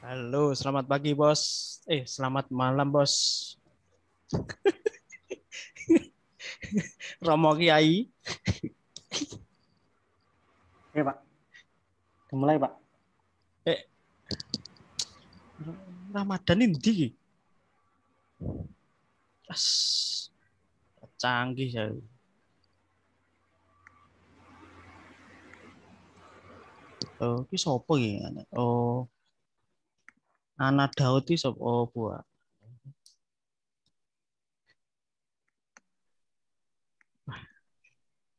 Halo, selamat pagi, Bos. Selamat malam, Bos. Romo Kiai. Oke, Pak. Dimulai, Pak. Eh, Ramadan ini As, canggih ya. Oh, ini sopo ya? Oh, anak Daud ini sopo? Oh, buah.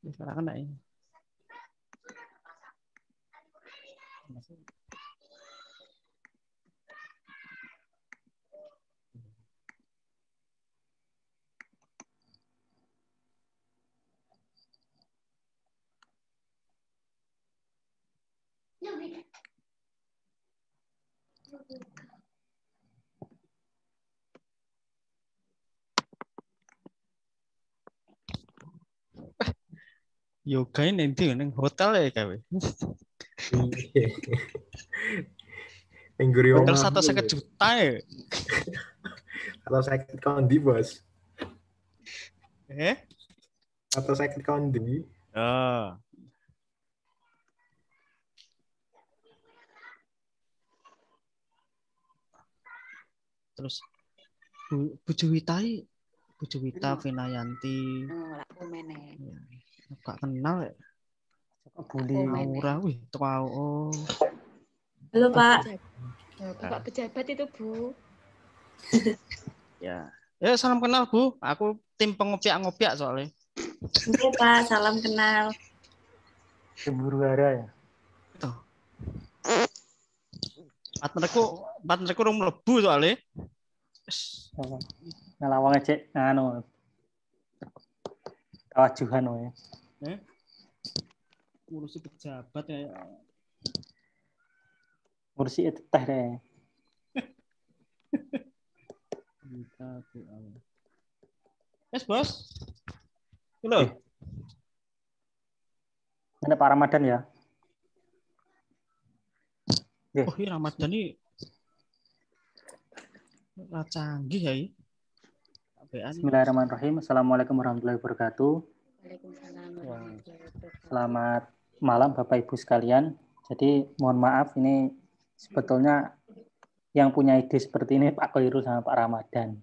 Sekarang kena ini. Yoga ini nanti neng hotel ya kawe. Minggu Hotel omah 1,50 juta ya. atau sakit kondi bos Eh? atau sakit kondi Oh. Terus Bu Juwita Vinayanti. Ya, gak kenal ya. Bully. Aura, wih, tahu. Oh. Halo Pak. Bapak pejabat itu Bu. Ya. Ya, salam kenal Bu. Aku tim pengopiak-ngopiak soalnya. Oke Pak, salam kenal. Cemburu hara ya. Tuh. Partnerku rung mlebu soalnya. Ngelawang cek anu. Tawajuhan wae. Ngurusi pejabat ya. Kursi itu teh deh. Kita Bos. Halo. Ini Pak Ramadan ya. Oh, ini Ramadan ini canggih ya. Bismillahirrahmanirrahim. Assalamualaikum warahmatullahi wabarakatuh. Waalaikumsalam. Selamat malam Bapak Ibu sekalian. Jadi mohon maaf ini sebetulnya yang punya ide seperti ini Pak Khairul sama Pak Ramadan.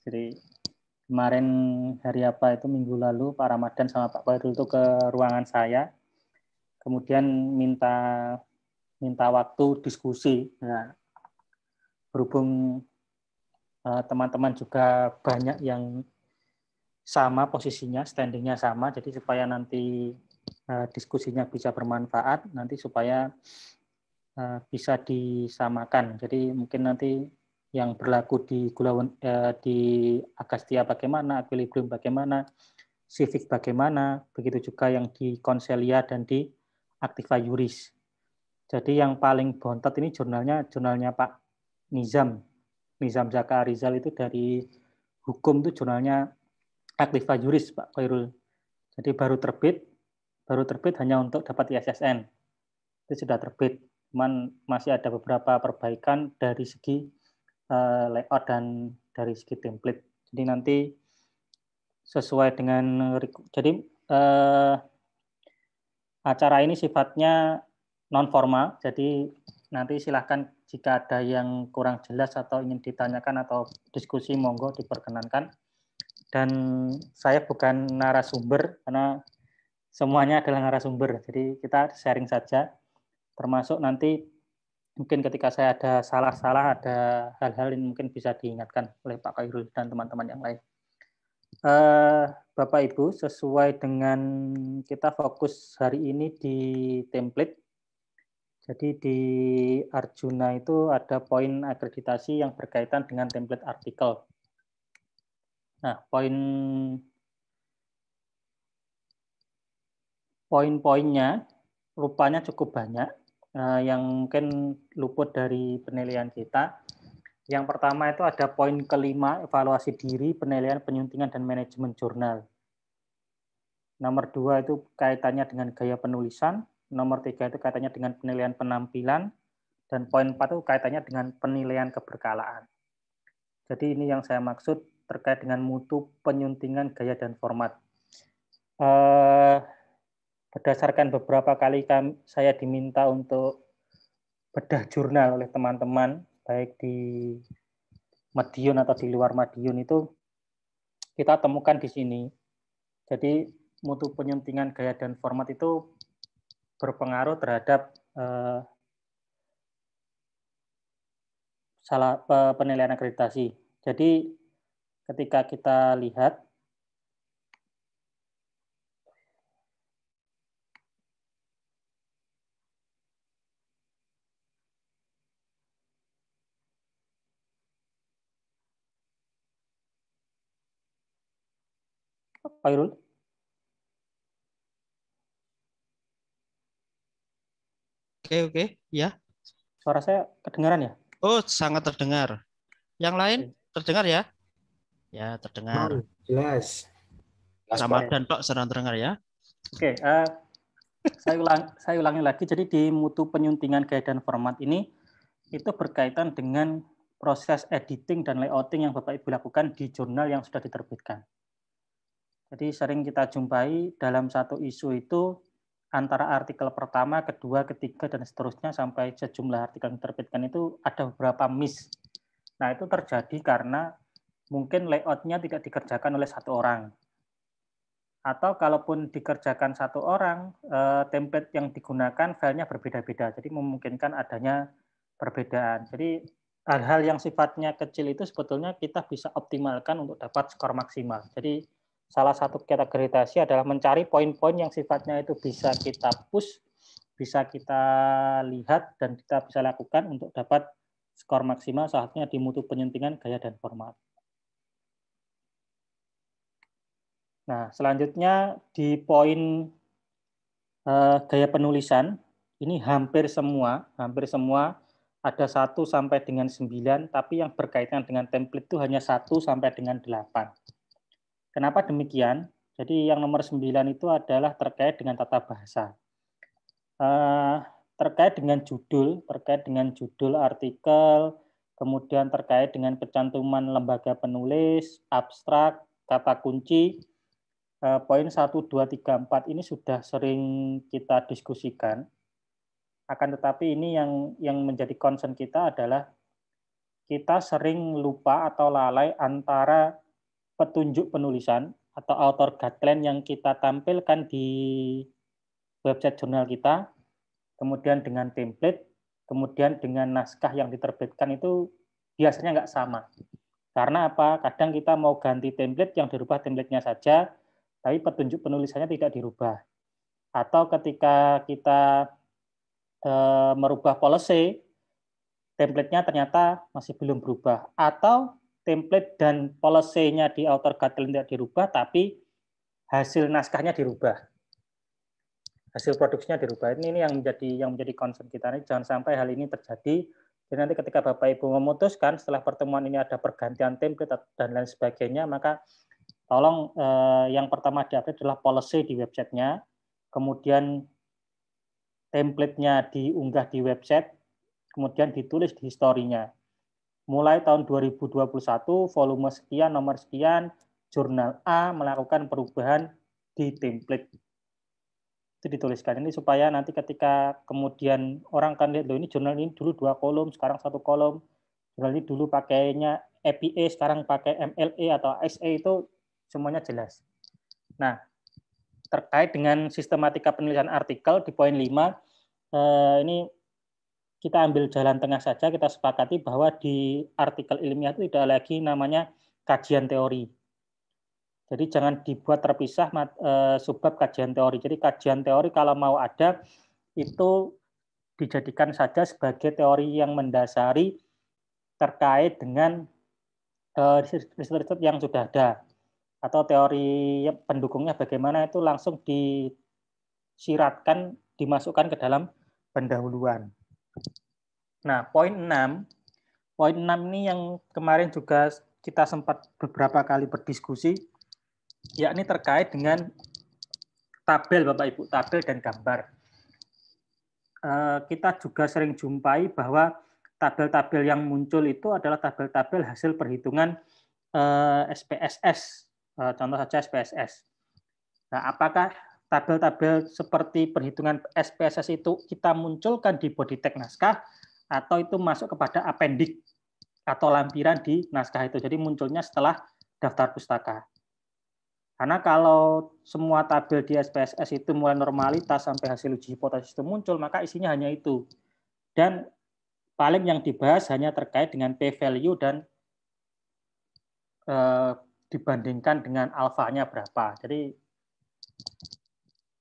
Jadi kemarin hari apa itu minggu lalu Pak Ramadan sama Pak Khairul itu ke ruangan saya. Kemudian minta waktu diskusi. Nah, berhubung teman-teman juga banyak yang sama posisinya, standingnya sama, jadi supaya nanti diskusinya bisa bermanfaat, nanti supaya bisa disamakan. Jadi mungkin nanti yang berlaku di Agastya bagaimana, Equilibrium bagaimana, Civic bagaimana, begitu juga yang di Concelia dan di Activa Juris. Jadi yang paling bontot ini jurnalnya Pak Nizam Zaka Arizal itu dari hukum itu jurnalnya Activa Juris Pak Khairul. Jadi baru terbit hanya untuk dapat ISSN. Itu sudah terbit. Cuman masih ada beberapa perbaikan dari segi layout dan dari segi template. Jadi nanti sesuai dengan acara ini sifatnya non formal. Jadi nanti silahkan jika ada yang kurang jelas atau ingin ditanyakan atau diskusi monggo diperkenankan. Dan saya bukan narasumber karena semuanya adalah narasumber. Jadi kita sharing saja. Termasuk nanti mungkin ketika saya ada salah-salah, ada hal-hal yang mungkin bisa diingatkan oleh Pak Khairul dan teman-teman yang lain. Bapak Ibu, sesuai dengan kita fokus hari ini di template. Jadi di Arjuna itu ada poin akreditasi yang berkaitan dengan template artikel. Nah, poin-poinnya rupanya cukup banyak yang mungkin luput dari penilaian kita. Yang pertama itu ada poin kelima, evaluasi diri, penilaian, penyuntingan, dan manajemen jurnal. Nomor 2 itu kaitannya dengan gaya penulisan. Nomor 3 itu kaitannya dengan penilaian penampilan. Dan poin 4 itu kaitannya dengan penilaian keberkalaan. Jadi ini yang saya maksud terkait dengan mutu penyuntingan gaya dan format. Berdasarkan beberapa kali saya diminta untuk bedah jurnal oleh teman-teman, baik di Madiun atau di luar Madiun itu, kita temukan di sini. Jadi mutu penyuntingan gaya dan format itu berpengaruh terhadap penilaian akreditasi. Jadi ketika kita lihat Pak Irul. Oke, ya. Suara saya kedengaran ya? Oh, sangat terdengar. Yang lain terdengar ya? Ya, terdengar. Jelas. Ramadan Pak sedang terdengar ya? Oke, saya ulangi lagi. Jadi di mutu penyuntingan gaya dan format ini itu berkaitan dengan proses editing dan layouting yang Bapak Ibu lakukan di jurnal yang sudah diterbitkan. Jadi sering kita jumpai dalam satu isu itu antara artikel pertama, kedua, ketiga, dan seterusnya sampai sejumlah artikel yang diterbitkan itu ada beberapa miss. Nah, itu terjadi karena mungkin layout-nya tidak dikerjakan oleh satu orang. Atau kalaupun dikerjakan satu orang, template yang digunakan filenya berbeda-beda. Jadi memungkinkan adanya perbedaan. Jadi hal-hal yang sifatnya kecil itu sebetulnya kita bisa optimalkan untuk dapat skor maksimal. Jadi salah satu kategorisasi adalah mencari poin-poin yang sifatnya itu bisa kita push, bisa kita lihat, dan kita bisa lakukan untuk dapat skor maksimal saatnya di mutu penyuntingan gaya dan format. Nah, selanjutnya di poin gaya penulisan, ini hampir semua ada 1 sampai dengan 9, tapi yang berkaitan dengan template itu hanya 1 sampai dengan 8. Kenapa demikian? Jadi yang nomor 9 itu adalah terkait dengan tata bahasa. Terkait dengan judul artikel, kemudian terkait dengan kecantuman lembaga penulis, abstrak, kata kunci, poin 1, 2, 3, 4 ini sudah sering kita diskusikan. Akan tetapi ini yang menjadi concern kita adalah kita sering lupa atau lalai antara petunjuk penulisan atau author guideline yang kita tampilkan di website jurnal kita, kemudian dengan template, kemudian dengan naskah yang diterbitkan itu biasanya nggak sama. Karena apa? Kadang kita mau ganti template, yang dirubah template-nya saja, tapi petunjuk penulisannya tidak dirubah. Atau ketika kita merubah policy, template-nya ternyata masih belum berubah. Atau template dan policy-nya di author guideline tidak dirubah, tapi hasil naskahnya dirubah. Hasil produksinya dirubah. Ini yang menjadi concern kita. Ini jangan sampai hal ini terjadi. Jadi nanti ketika Bapak Ibu memutuskan setelah pertemuan ini ada pergantian template dan lain sebagainya, maka tolong yang pertama diupdate adalah policy di website-nya, kemudian template-nya diunggah di website, kemudian ditulis di historinya. Mulai tahun 2021, volume sekian, nomor sekian, jurnal A melakukan perubahan di template. Itu dituliskan ini supaya nanti ketika kemudian orang akan lihat, loh ini jurnal ini dulu 2 kolom, sekarang 1 kolom. Jurnal ini dulu pakainya APA, sekarang pakai MLA atau SA, itu semuanya jelas. Nah, terkait dengan sistematika penulisan artikel di poin 5, ini kita ambil jalan tengah saja, kita sepakati bahwa di artikel ilmiah itu tidak lagi namanya kajian teori. Jadi jangan dibuat terpisah subbab kajian teori. Jadi kajian teori kalau mau ada, itu dijadikan saja sebagai teori yang mendasari terkait dengan riset-riset yang sudah ada. Atau teori pendukungnya bagaimana itu langsung disiratkan, dimasukkan ke dalam pendahuluan. Nah, poin 6 ini yang kemarin juga kita sempat beberapa kali berdiskusi, yakni terkait dengan tabel Bapak Ibu, tabel dan gambar. kita juga sering jumpai bahwa tabel-tabel yang muncul itu adalah tabel-tabel hasil perhitungan SPSS. Contoh saja SPSS. Nah, apakah tabel-tabel seperti perhitungan SPSS itu kita munculkan di body text naskah atau itu masuk kepada appendix atau lampiran di naskah itu. Jadi munculnya setelah daftar pustaka. Karena kalau semua tabel di SPSS itu mulai normalitas sampai hasil uji hipotesis itu muncul, maka isinya hanya itu. Dan paling yang dibahas hanya terkait dengan p-value dan dibandingkan dengan alfanya berapa. Jadi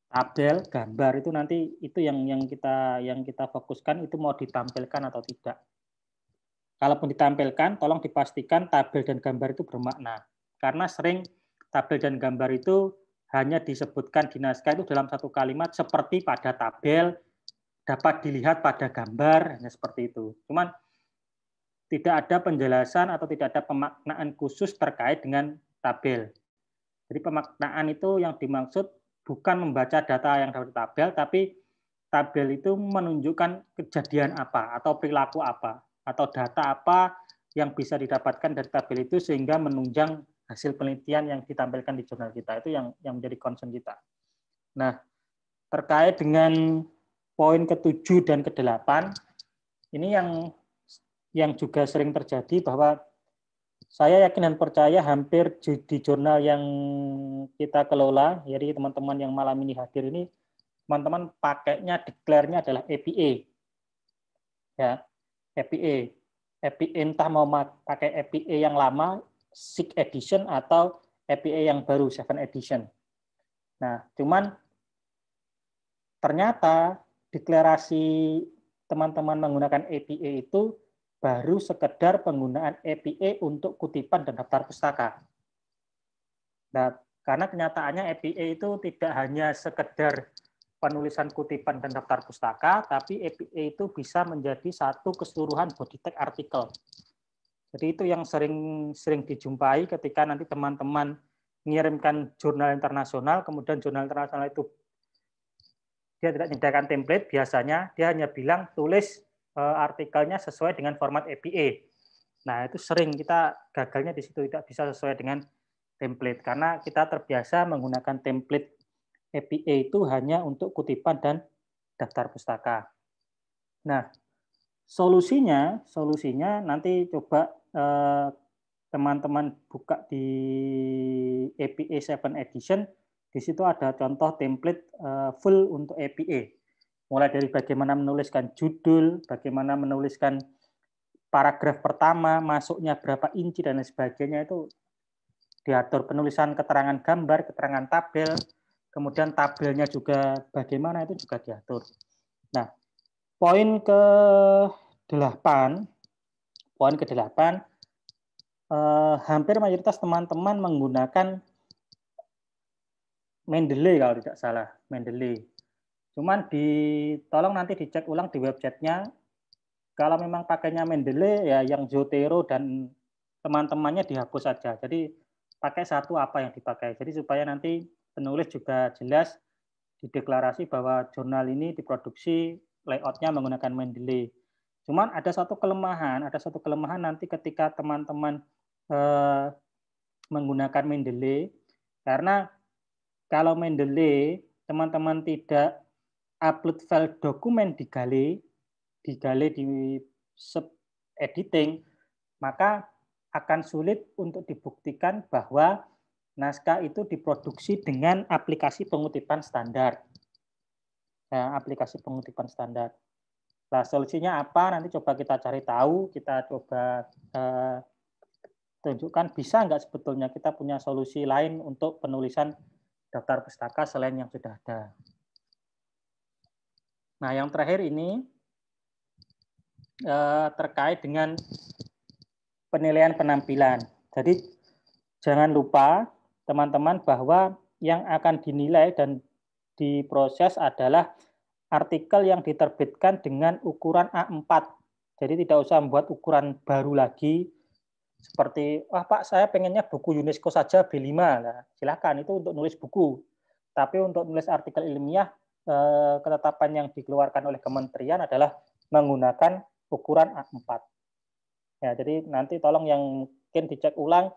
tabel, gambar itu nanti itu yang kita fokuskan itu mau ditampilkan atau tidak. Kalaupun ditampilkan, tolong dipastikan tabel dan gambar itu bermakna. Karena sering tabel dan gambar itu hanya disebutkan di naskah itu dalam satu kalimat seperti pada tabel, dapat dilihat pada gambar, hanya seperti itu. Cuman tidak ada penjelasan atau tidak ada pemaknaan khusus terkait dengan tabel. Jadi pemaknaan itu yang dimaksud bukan membaca data yang ada di tabel, tapi tabel itu menunjukkan kejadian apa atau perilaku apa atau data apa yang bisa didapatkan dari tabel itu sehingga menunjang hasil penelitian yang ditampilkan di jurnal kita. Itu yang menjadi concern kita. Nah, terkait dengan poin ke-7 dan ke-8, ini yang juga sering terjadi bahwa saya yakin dan percaya hampir di jurnal yang kita kelola, jadi teman-teman yang malam ini hadir ini, teman-teman pakainya, declare-nya adalah APA. Ya, APA. APA entah mau pakai APA yang lama, 6 edition, atau APA yang baru, 7 edition. Nah, cuman ternyata deklarasi teman-teman menggunakan APA itu baru sekedar penggunaan APA untuk kutipan dan daftar pustaka. Nah, karena kenyataannya APA itu tidak hanya sekedar penulisan kutipan dan daftar pustaka, tapi APA itu bisa menjadi satu keseluruhan body text artikel. Jadi itu yang sering dijumpai ketika nanti teman-teman mengirimkan jurnal internasional, kemudian jurnal internasional itu dia tidak menyediakan template, biasanya dia hanya bilang tulis artikelnya sesuai dengan format APA. Nah, itu sering kita gagalnya di situ, tidak bisa sesuai dengan template karena kita terbiasa menggunakan template APA itu hanya untuk kutipan dan daftar pustaka. Nah, solusinya nanti coba teman-teman buka di APA 7 edition, di situ ada contoh template full untuk APA. Mulai dari bagaimana menuliskan judul, bagaimana menuliskan paragraf pertama, masuknya berapa inci, dan lain sebagainya itu diatur. Penulisan keterangan gambar, keterangan tabel, kemudian tabelnya juga bagaimana itu juga diatur. Nah, poin ke-8, hampir mayoritas teman-teman menggunakan Mendeley kalau tidak salah, Mendeley. Cuman tolong nanti dicek ulang di websitenya. Kalau memang pakainya Mendeley, ya yang Zotero dan teman-temannya dihapus saja. Jadi pakai satu apa yang dipakai. Jadi supaya nanti penulis juga jelas di deklarasi bahwa jurnal ini diproduksi layoutnya menggunakan Mendeley. Cuman ada satu kelemahan nanti ketika teman-teman menggunakan Mendeley, karena kalau Mendeley teman-teman tidak upload file dokumen digali di sub editing, maka akan sulit untuk dibuktikan bahwa naskah itu diproduksi dengan aplikasi pengutipan standar. Nah, aplikasi pengutipan standar. Nah, solusinya apa? Nanti coba kita cari tahu, kita coba tunjukkan bisa nggak sebetulnya kita punya solusi lain untuk penulisan daftar pustaka selain yang sudah ada. Nah, yang terakhir ini terkait dengan penilaian penampilan. Jadi jangan lupa teman-teman bahwa yang akan dinilai dan diproses adalah artikel yang diterbitkan dengan ukuran A4. Jadi tidak usah membuat ukuran baru lagi seperti, wah Pak, saya pengennya buku UNESCO saja B5. Nah, silakan, itu untuk nulis buku. Tapi untuk nulis artikel ilmiah ketetapan yang dikeluarkan oleh kementerian adalah menggunakan ukuran A4. Ya, jadi nanti tolong yang mungkin dicek ulang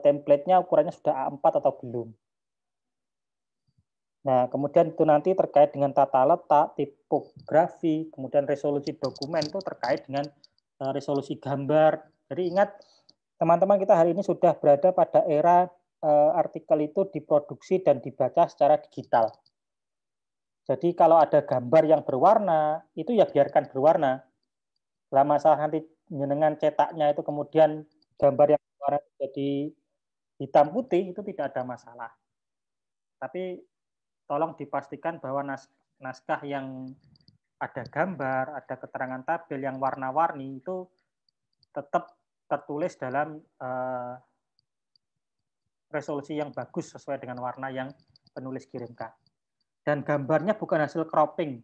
template-nya ukurannya sudah A4 atau belum. Nah, kemudian itu nanti terkait dengan tata letak, tipografi, kemudian resolusi dokumen itu terkait dengan resolusi gambar. Jadi ingat, teman-teman, kita hari ini sudah berada pada era artikel itu diproduksi dan dibaca secara digital. Jadi kalau ada gambar yang berwarna, itu ya biarkan berwarna. Lah masalah nanti jenengan cetaknya itu kemudian gambar yang berwarna jadi hitam putih, itu tidak ada masalah. Tapi tolong dipastikan bahwa naskah yang ada gambar, ada keterangan tabel yang warna-warni itu tetap tertulis dalam resolusi yang bagus sesuai dengan warna yang penulis kirimkan. Dan gambarnya bukan hasil cropping,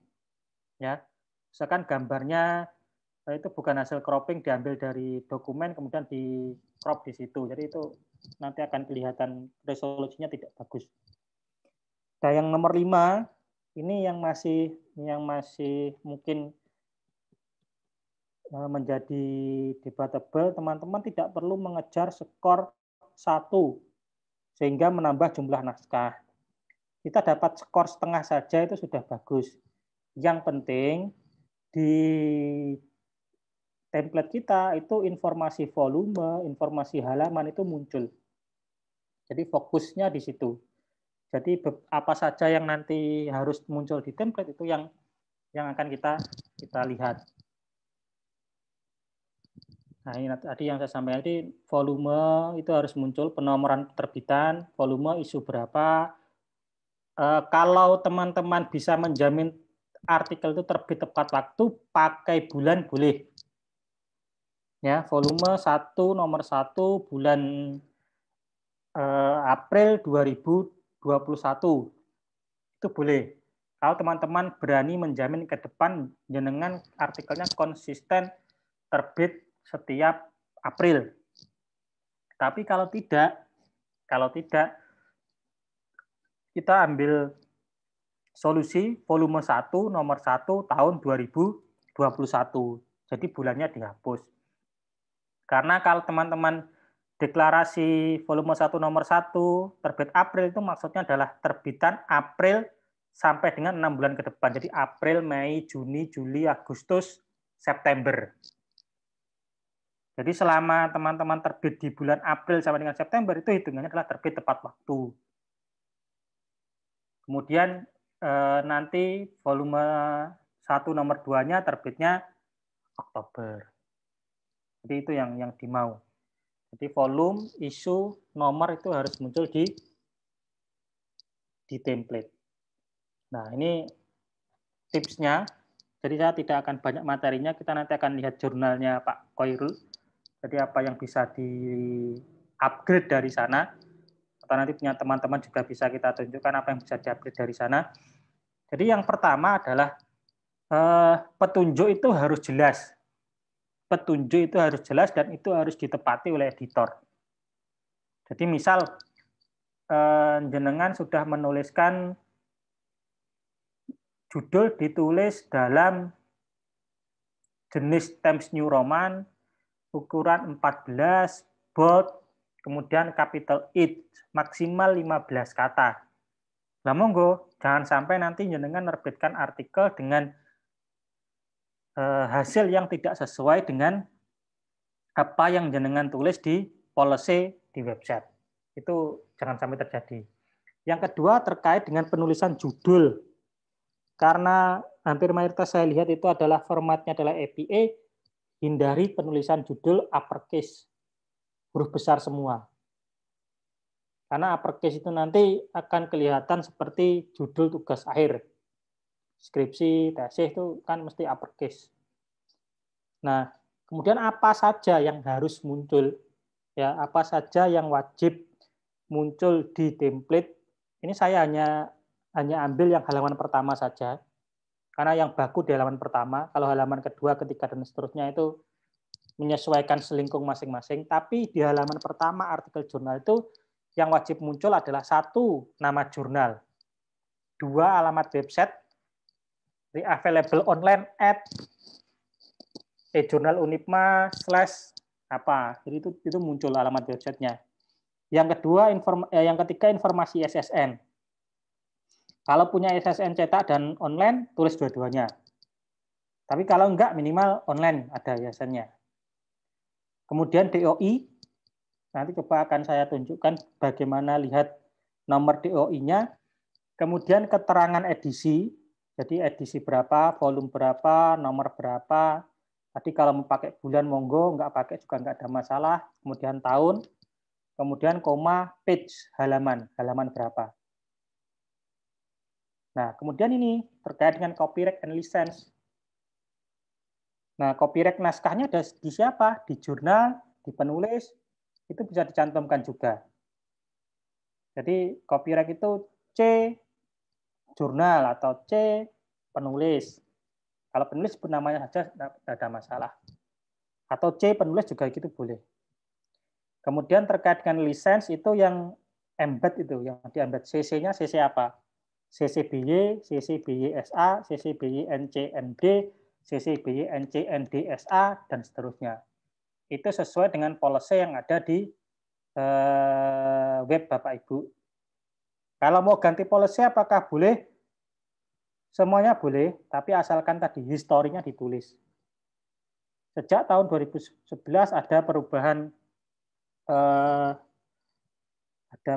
ya. Misalkan gambarnya itu bukan hasil cropping diambil dari dokumen kemudian di crop di situ. Jadi itu nanti akan kelihatan resolusinya tidak bagus. Nah, yang nomor 5 ini yang masih mungkin menjadi debatable, teman-teman tidak perlu mengejar skor 1 sehingga menambah jumlah naskah. Kita dapat skor setengah saja itu sudah bagus. Yang penting di template kita itu informasi volume, informasi halaman itu muncul. Jadi fokusnya di situ. Jadi apa saja yang nanti harus muncul di template itu yang akan kita lihat. Nah, ini tadi yang saya sampaikan, tadi volume itu harus muncul, penomoran terbitan, volume, isu berapa. Kalau teman-teman bisa menjamin artikel itu terbit tepat waktu, pakai bulan boleh. Ya, volume 1 nomor 1 bulan April 2021. Itu boleh. Kalau teman-teman berani menjamin ke depan jenengan artikelnya konsisten terbit setiap April. Tapi kalau tidak kita ambil solusi volume 1 nomor 1 tahun 2021. Jadi bulannya dihapus. Karena kalau teman-teman deklarasi volume 1 nomor 1 terbit April itu maksudnya adalah terbitan April sampai dengan 6 bulan ke depan. Jadi April, Mei, Juni, Juli, Agustus, September. Jadi selama teman-teman terbit di bulan April sampai dengan September itu hitungannya adalah terbit tepat waktu. Kemudian nanti volume 1 nomor 2-nya terbitnya Oktober. Jadi itu yang dimau. Jadi volume, isu, nomor itu harus muncul di template. Nah, ini tipsnya. Jadi saya tidak akan banyak materinya, kita nanti akan lihat jurnalnya Pak Koirul. Jadi apa yang bisa di-upgrade dari sana, atau nanti punya teman-teman juga bisa kita tunjukkan apa yang bisa di-upgrade dari sana. Jadi yang pertama adalah petunjuk itu harus jelas. Petunjuk itu harus jelas dan itu harus ditepati oleh editor. Jadi misal jenengan sudah menuliskan judul ditulis dalam jenis Times New Roman, ukuran 14, bold, kemudian capital I, maksimal 15 kata. Lah monggo, jangan sampai nanti jenengan menerbitkan artikel dengan hasil yang tidak sesuai dengan apa yang jenengan tulis di policy di website. Itu jangan sampai terjadi. Yang kedua terkait dengan penulisan judul. Karena hampir mayoritas saya lihat itu adalah formatnya adalah APA, hindari penulisan judul uppercase, huruf besar semua. Karena uppercase itu nanti akan kelihatan seperti judul tugas akhir. Skripsi, tesis itu kan mesti uppercase. Nah, kemudian apa saja yang harus muncul? Ya, apa saja yang wajib muncul di template? Ini saya hanya ambil yang halaman pertama saja. Karena yang baku di halaman pertama, kalau halaman kedua, ketiga, dan seterusnya itu menyesuaikan selingkung masing-masing. Tapi di halaman pertama artikel jurnal itu yang wajib muncul adalah 1, nama jurnal. dua alamat website di available online at e-journal Unipma / apa. Jadi itu muncul alamat websitenya. Yang ketiga informasi SSN. Kalau punya SSN cetak dan online, tulis dua-duanya. Tapi kalau enggak, minimal online ada yayasannya. Kemudian DOI, nanti coba akan saya tunjukkan bagaimana lihat nomor DOI-nya. Kemudian keterangan edisi, jadi edisi berapa, volume berapa, nomor berapa. Tadi kalau mau pakai bulan, monggo, enggak pakai juga enggak ada masalah. Kemudian tahun, kemudian koma, page, halaman berapa. Nah, kemudian ini terkait dengan copyright and license. Nah, copyright naskahnya ada di siapa? Di jurnal, di penulis, itu bisa dicantumkan juga. Jadi copyright itu C jurnal atau C penulis. Kalau penulis namanya saja tidak ada masalah. Atau C penulis juga gitu boleh. Kemudian terkait dengan license itu yang embed itu, yang di embed CC-nya CC apa? CC-BY, CC-BY SA, CC-BY NCND, CC-BY NCND SA, dan seterusnya. Itu sesuai dengan policy yang ada di web Bapak Ibu. Kalau mau ganti policy apakah boleh? Semuanya boleh, tapi asalkan tadi historinya ditulis. Sejak tahun 2011 ada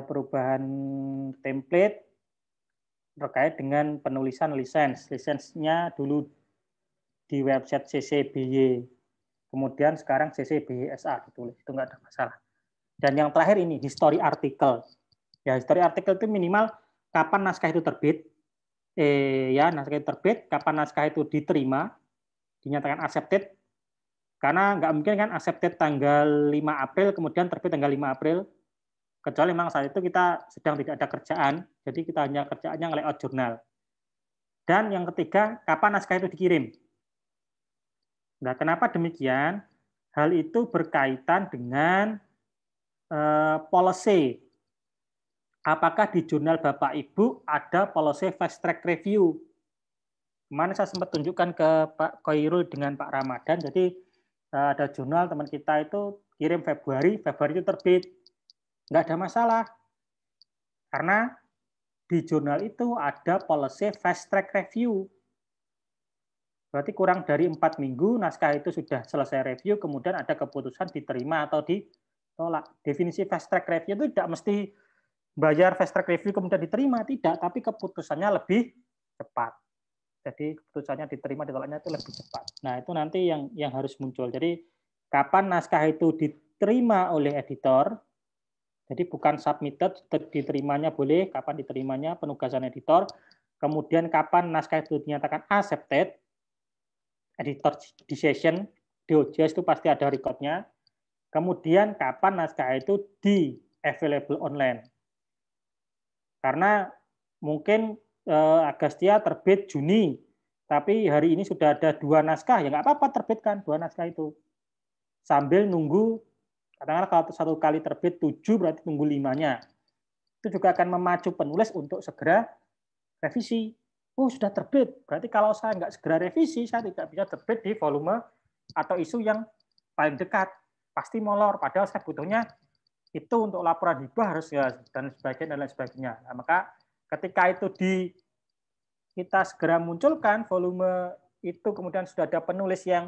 perubahan template terkait dengan penulisan lisensi. Lisensinya dulu di website CC-BY, kemudian sekarang CC-BY SA ditulis, itu nggak ada masalah. Dan yang terakhir ini, history article. Ya, history article itu minimal kapan naskah itu terbit, naskah itu terbit, kapan naskah itu diterima, dinyatakan accepted, karena nggak mungkin kan accepted tanggal 5 April, kemudian terbit tanggal 5 April, kecuali memang saat itu kita sedang tidak ada kerjaan, jadi kita hanya kerjaannya nge-layout jurnal. Dan yang ketiga, kapan naskah itu dikirim. Nah, kenapa demikian? Hal itu berkaitan dengan policy. Apakah di jurnal Bapak Ibu ada policy fast track review? Kemarin saya sempat tunjukkan ke Pak Koirul dengan Pak Ramadan, jadi ada jurnal teman kita itu kirim Februari itu terbit. Nggak ada masalah. Karena di jurnal itu ada policy fast track review. Berarti kurang dari 4 minggu naskah itu sudah selesai review, kemudian ada keputusan diterima atau ditolak. Definisi fast track review itu tidak mesti bayar fast track review kemudian diterima, tidak, tapi keputusannya lebih cepat. Jadi keputusannya diterima ditolaknya itu lebih cepat. Nah, itu nanti yang harus muncul. Jadi kapan naskah itu diterima oleh editor, jadi bukan submitted, diterimanya boleh, kapan diterimanya, penugasan editor, kemudian kapan naskah itu dinyatakan accepted, editor decision, DOJ itu pasti ada recordnya, kemudian kapan naskah itu di available online. Karena mungkin Agastya terbit Juni, tapi hari ini sudah ada 2 naskah, ya nggak apa-apa terbitkan 2 naskah itu. Sambil nunggu, katakanlah kalau 1 kali terbit 7, berarti tunggu 5-nya. Itu juga akan memacu penulis untuk segera revisi. Oh, sudah terbit, berarti kalau saya nggak segera revisi, saya tidak bisa terbit di volume atau isu yang paling dekat. Pasti molor, padahal saya butuhnya itu untuk laporan hibah harus ya, dan sebagainya, dan lain sebagainya. Nah, maka ketika itu kita segera munculkan volume itu, kemudian sudah ada penulis yang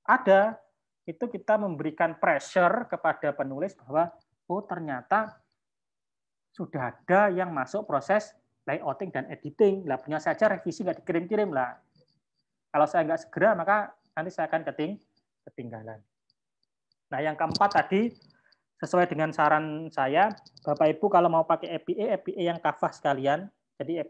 ada, itu kita memberikan pressure kepada penulis bahwa oh ternyata sudah ada yang masuk proses layouting dan editing. Lah punya saja revisi nggak dikirim-kirim lah. Kalau saya nggak segera, maka nanti saya akan ketinggalan. Nah, yang keempat tadi, sesuai dengan saran saya, Bapak Ibu kalau mau pakai APA yang kafah sekalian, jadi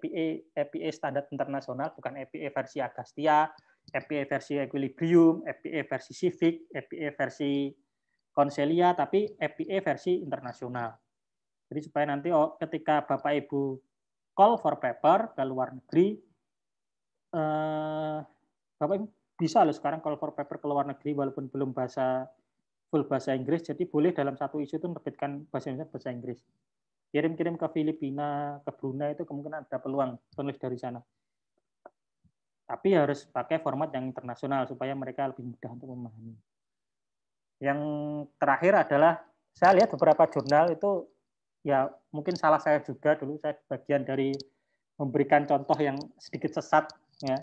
APA standar internasional, bukan APA versi Agastya, APA versi Equilibrium, APA versi Civic, APA versi Concelia, tapi APA versi internasional. Jadi supaya nanti ketika Bapak Ibu call for paper ke luar negeri, Bapak Ibu bisa loh sekarang call for paper ke luar negeri walaupun belum full bahasa Inggris, jadi boleh dalam satu isu itu menerbitkan bahasa Indonesia, bahasa Inggris. kirim-kirim ke Filipina, ke Brunei itu kemungkinan ada peluang penulis dari sana. Tapi harus pakai format yang internasional supaya mereka lebih mudah untuk memahami. Yang terakhir adalah saya lihat beberapa jurnal itu ya mungkin salah saya juga dulu, saya bagian dari memberikan contoh yang sedikit sesat ya.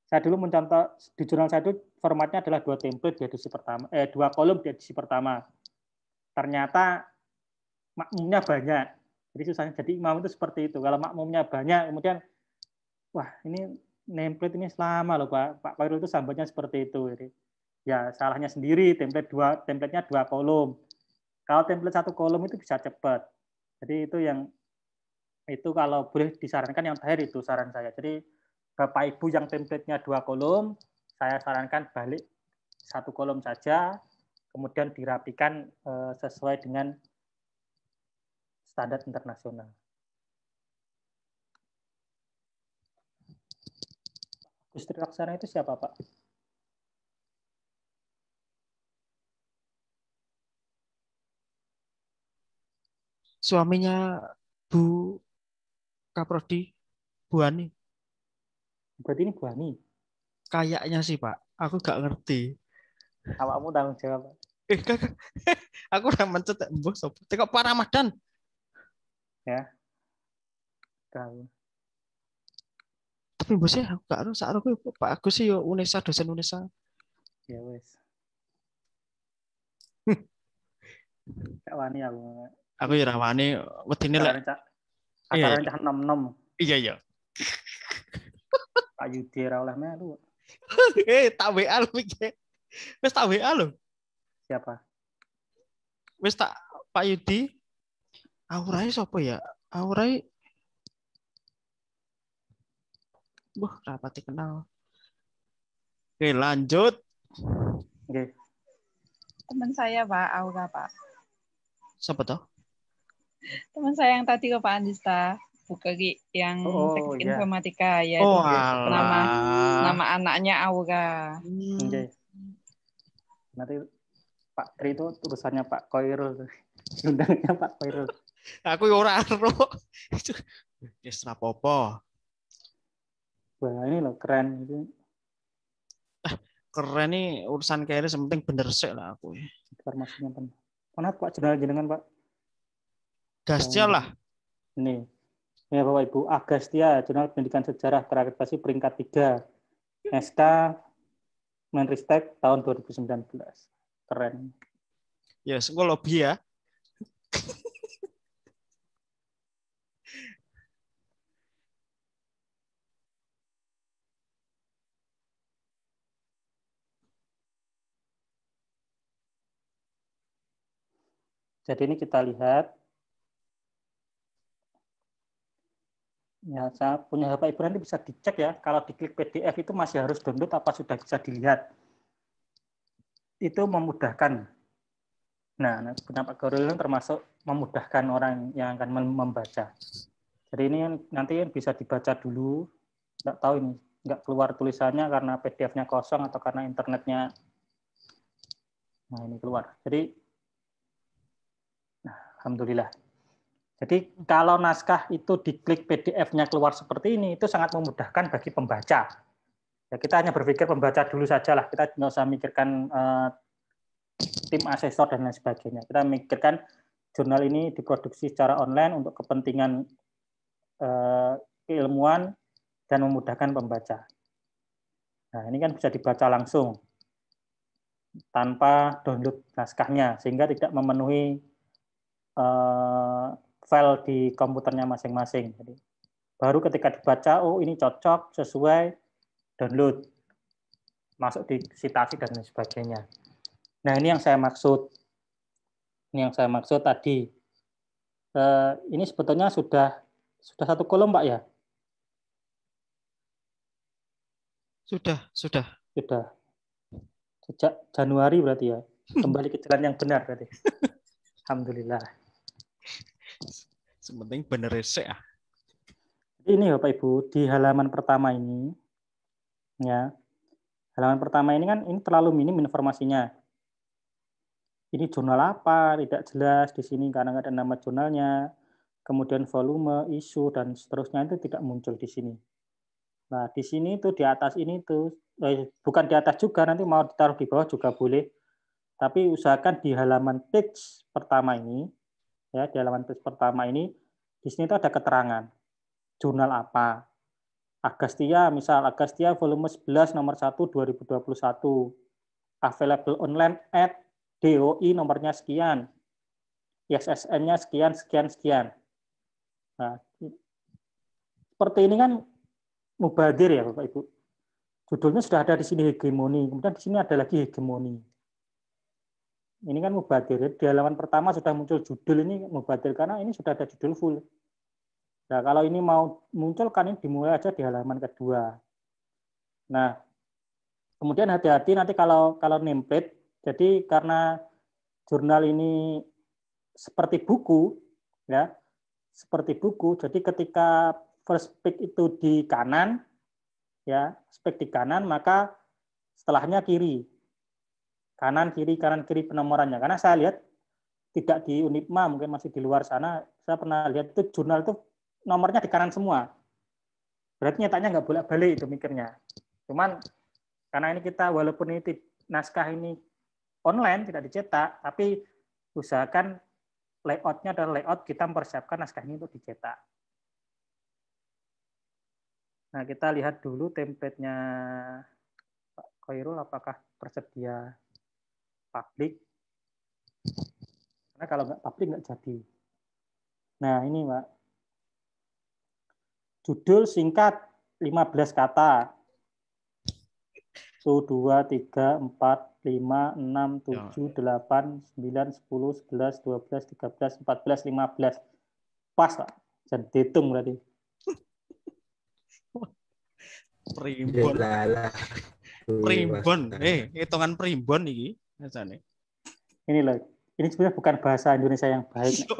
Saya dulu mencontoh di jurnal saya itu formatnya adalah 2 template di edisi pertama, 2 kolom di edisi pertama. Ternyata makmumnya banyak. Jadi susahnya jadi imam itu seperti itu. Kalau makmumnya banyak, kemudian wah ini template ini selama loh Pak. Pak Khairul itu sambatnya seperti itu. Jadi, ya salahnya sendiri, templatenya 2 kolom. Kalau template 1 kolom itu bisa cepat. Jadi itu kalau boleh disarankan yang terakhir itu saran saya. Jadi Bapak Ibu yang template-nya 2 kolom, saya sarankan balik 1 kolom saja, kemudian dirapikan sesuai dengan standar internasional. Gusti Laksana itu siapa, Pak? Suaminya Bu Kaprodi, Bu Ani. Berarti ini Bu Ani. Kayaknya sih Pak, aku nggak ngerti. Awakmu tanggung jawab. Kakak. Aku udah mencet, bos. Tengok Pak Ramadan. Ya. Tahu. Tapi bosnya aku nggak harus. Aku Pak Agus sih yo Unesa, dosen Unesa. Ya wes. Kak Wani aku. Aku ya rawani, wedine lek. Acaranya cah nom-nom. Iya iya. Pak Yudi ra oleh melu. Tak WA lu iki. Wis tak WA lu. Siapa? Wis tak Pak Yudi. Aurai sapa ya? Aurai. Wah, rapati kenal. Oke, lanjut. Oke. Teman saya Pak Aura Pak. Siapa toh? Teman saya yang tadi ke Pak Andista, yang teknik iya. informatika ya Oh, itu nama alah. anaknya Aura. Oke. Nanti Pak Tri itu urusannya Pak Khairul. Undangnya Pak Khairul. Aku yo ora ero. Wis rapopo. Wah, ini loh keren itu. Keren nih urusan kayak penting bener sih lah aku. Informasinya penuh. Mana Pak jurnal jenengan Pak? Gasnya lah. Ini. Ya Bapak Ibu, Agastya, Jurnal Pendidikan Sejarah terakreditasi peringkat 3. SK Menristek tahun 2019. Keren. Ya, yes, lobby ya. Jadi ini kita lihat. Ya, saya punya Bapak Ibu nanti bisa dicek ya. Kalau diklik PDF itu masih harus download apa sudah bisa dilihat. Itu memudahkan. Nah, punya Pak Khairul termasuk memudahkan orang yang akan membaca. Jadi ini nanti bisa dibaca dulu. Nggak tahu ini, nggak keluar tulisannya karena PDF-nya kosong atau karena internetnya. Nah, ini keluar. Jadi, alhamdulillah. Jadi kalau naskah itu diklik PDF-nya keluar seperti ini, itu sangat memudahkan bagi pembaca. Ya, kita hanya berpikir pembaca dulu saja lah. Kita nggak usah mikirkan tim asesor dan lain sebagainya. Kita mikirkan jurnal ini diproduksi secara online untuk kepentingan keilmuan dan memudahkan pembaca. Nah, ini kan bisa dibaca langsung tanpa download naskahnya, sehingga tidak memenuhi file di komputernya masing-masing. Jadi, baru ketika dibaca, oh ini cocok, sesuai, download, masuk di citasi dan lain sebagainya. Nah ini yang saya maksud. Ini yang saya maksud tadi. Ini sebetulnya sudah 1 kolom, Pak ya? Sudah. Sudah. Sejak Januari berarti ya. Kembali ke jalan yang benar berarti. Alhamdulillah. Sepenting bener sih ya. Ini Bapak Ibu di halaman pertama ini, ya. Halaman pertama ini kan ini terlalu minim informasinya. Ini jurnal apa? Tidak jelas di sini karena nggak ada nama jurnalnya. kemudian volume, isu, dan seterusnya itu tidak muncul di sini. Nah, di sini tuh di atas ini tuh, bukan di atas juga, nanti mau ditaruh di bawah juga boleh, tapi usahakan di halaman page pertama ini, ya, di halaman page pertama ini, di sini tuh ada keterangan, jurnal apa. Agastya, misal Agastya volume 11 nomor 1 2021, available online at DOI nomornya sekian, ISSN-nya sekian, sekian, sekian. Nah, seperti ini kan mubadir ya Bapak Ibu. Judulnya sudah ada di sini hegemoni, kemudian di sini ada lagi hegemoni. Ini kan mubadir. Di halaman pertama sudah muncul judul ini mubadir karena ini sudah ada judul full. Nah, kalau ini mau muncul kan ini dimulai aja di halaman kedua. Nah, kemudian hati-hati nanti kalau nameplate. Jadi karena jurnal ini seperti buku, ya, seperti buku. Jadi ketika first page itu di kanan, ya, spek di kanan, maka setelahnya kiri. Kanan kiri penomorannya. Karena saya lihat tidak di Unipma, mungkin masih di luar sana, saya pernah lihat itu jurnal itu nomornya di kanan semua. Berarti nyetaknya nggak bolak-balik itu mikirnya. Cuman karena ini kita walaupun ini naskah ini online tidak dicetak, tapi usahakan layoutnya adalah layout kita mempersiapkan naskah ini untuk dicetak. Nah, kita lihat dulu template-nya Pak Khairul apakah tersedia publik. Karena kalau nggak publik nggak jadi. Nah, ini Pak. Judul singkat 15 kata. 1, 2, 3, 4, 5, 6, 7, 8, 9, 10, 11, 12, 13, 14, 15. Pas, Pak. Jangan dihitung berarti. Primbon. Primbon. Hitungan primbon iki. Ini loh. Ini sebenarnya bukan bahasa Indonesia yang baik.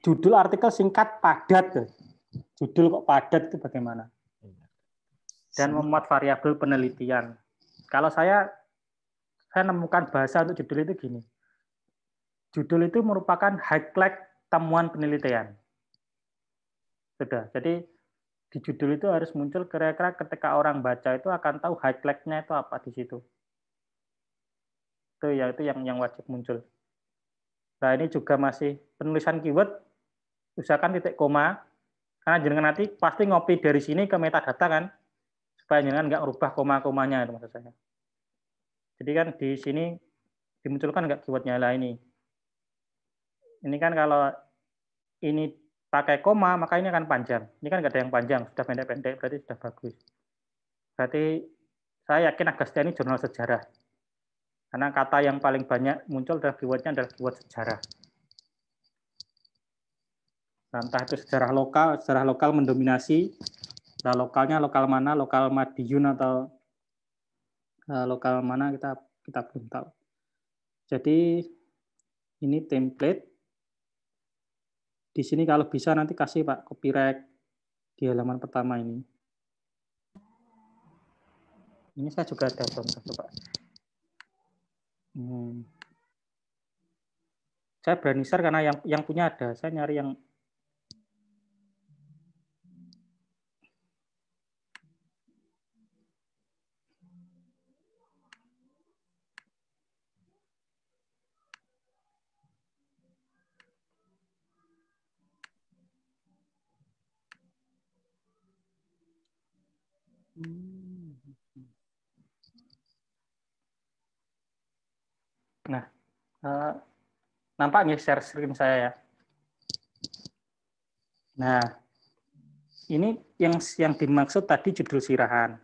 Judul artikel singkat padat. Judul kok padat itu bagaimana? Dan memuat variabel penelitian. Kalau saya nemukan bahasa untuk judul itu gini. Judul itu merupakan highlight temuan penelitian. Sudah. Jadi di judul itu harus muncul kira-kira ketika orang baca itu akan tahu highlight-nya itu apa di situ. Itu yang wajib muncul. Nah, ini juga masih penulisan keyword, usahakan titik koma, karena jenengan nanti pasti ngopi dari sini ke metadata kan, supaya jenengan nggak merubah koma-komanya itu maksud saya. Jadi kan di sini dimunculkan nggak keywordnya lah ini. Ini kan kalau ini pakai koma, maka ini akan panjang. Ini kan nggak ada yang panjang, sudah pendek-pendek, berarti sudah bagus. Berarti saya yakin Agastya ini jurnal sejarah. Karena kata yang paling banyak muncul adalah keywordnya adalah keyword sejarah. Nah, entah itu sejarah lokal mendominasi. Nah, lokalnya lokal mana, lokal Madiun atau lokal mana kita belum tahu. Jadi ini template. Di sini kalau bisa nanti kasih Pak copyright di halaman pertama ini. Ini saya juga ada contoh Pak. Saya berani share karena yang punya ada. Saya nyari yang Nah, nampak nggak share screen saya ya? Nah, ini yang dimaksud tadi judul sirahan.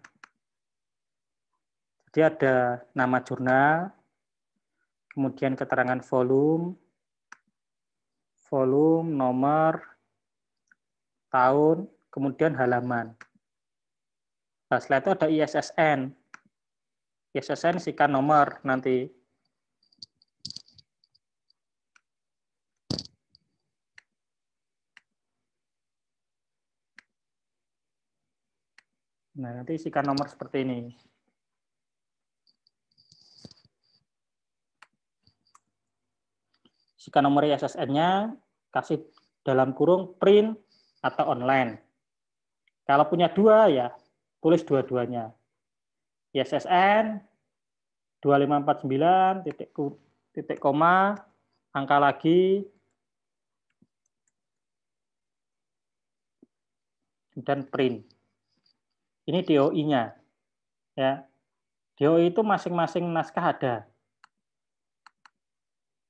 Jadi ada nama jurnal, kemudian keterangan volume, nomor, tahun, kemudian halaman. Nah, setelah itu ada ISSN. ISSN isikan nomor nanti. Nah, nanti isikan nomor seperti ini. Isikan nomor ISSN-nya, kasih dalam kurung print atau online. Kalau punya dua ya tulis dua-duanya. ISSN 2549 titik koma angka lagi dan print. Ini DOI-nya. Ya. DOI itu masing-masing naskah ada.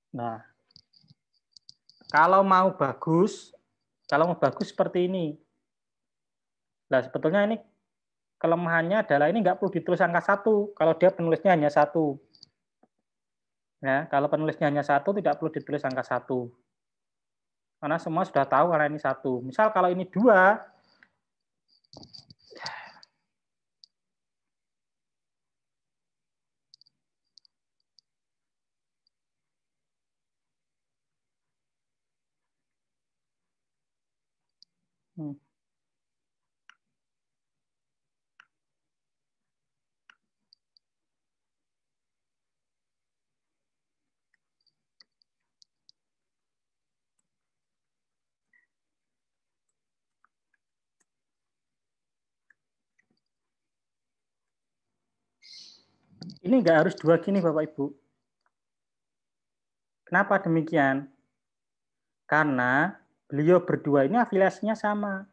Nah, kalau mau bagus seperti ini. Nah, sebetulnya ini kelemahannya adalah ini nggak perlu ditulis angka 1 kalau dia penulisnya hanya 1. Ya, kalau penulisnya hanya 1 tidak perlu ditulis angka 1. Karena semua sudah tahu karena ini 1. Misal kalau ini 2, ini nggak harus 2 gini Bapak Ibu. Kenapa demikian? Karena beliau berdua ini afiliasinya sama.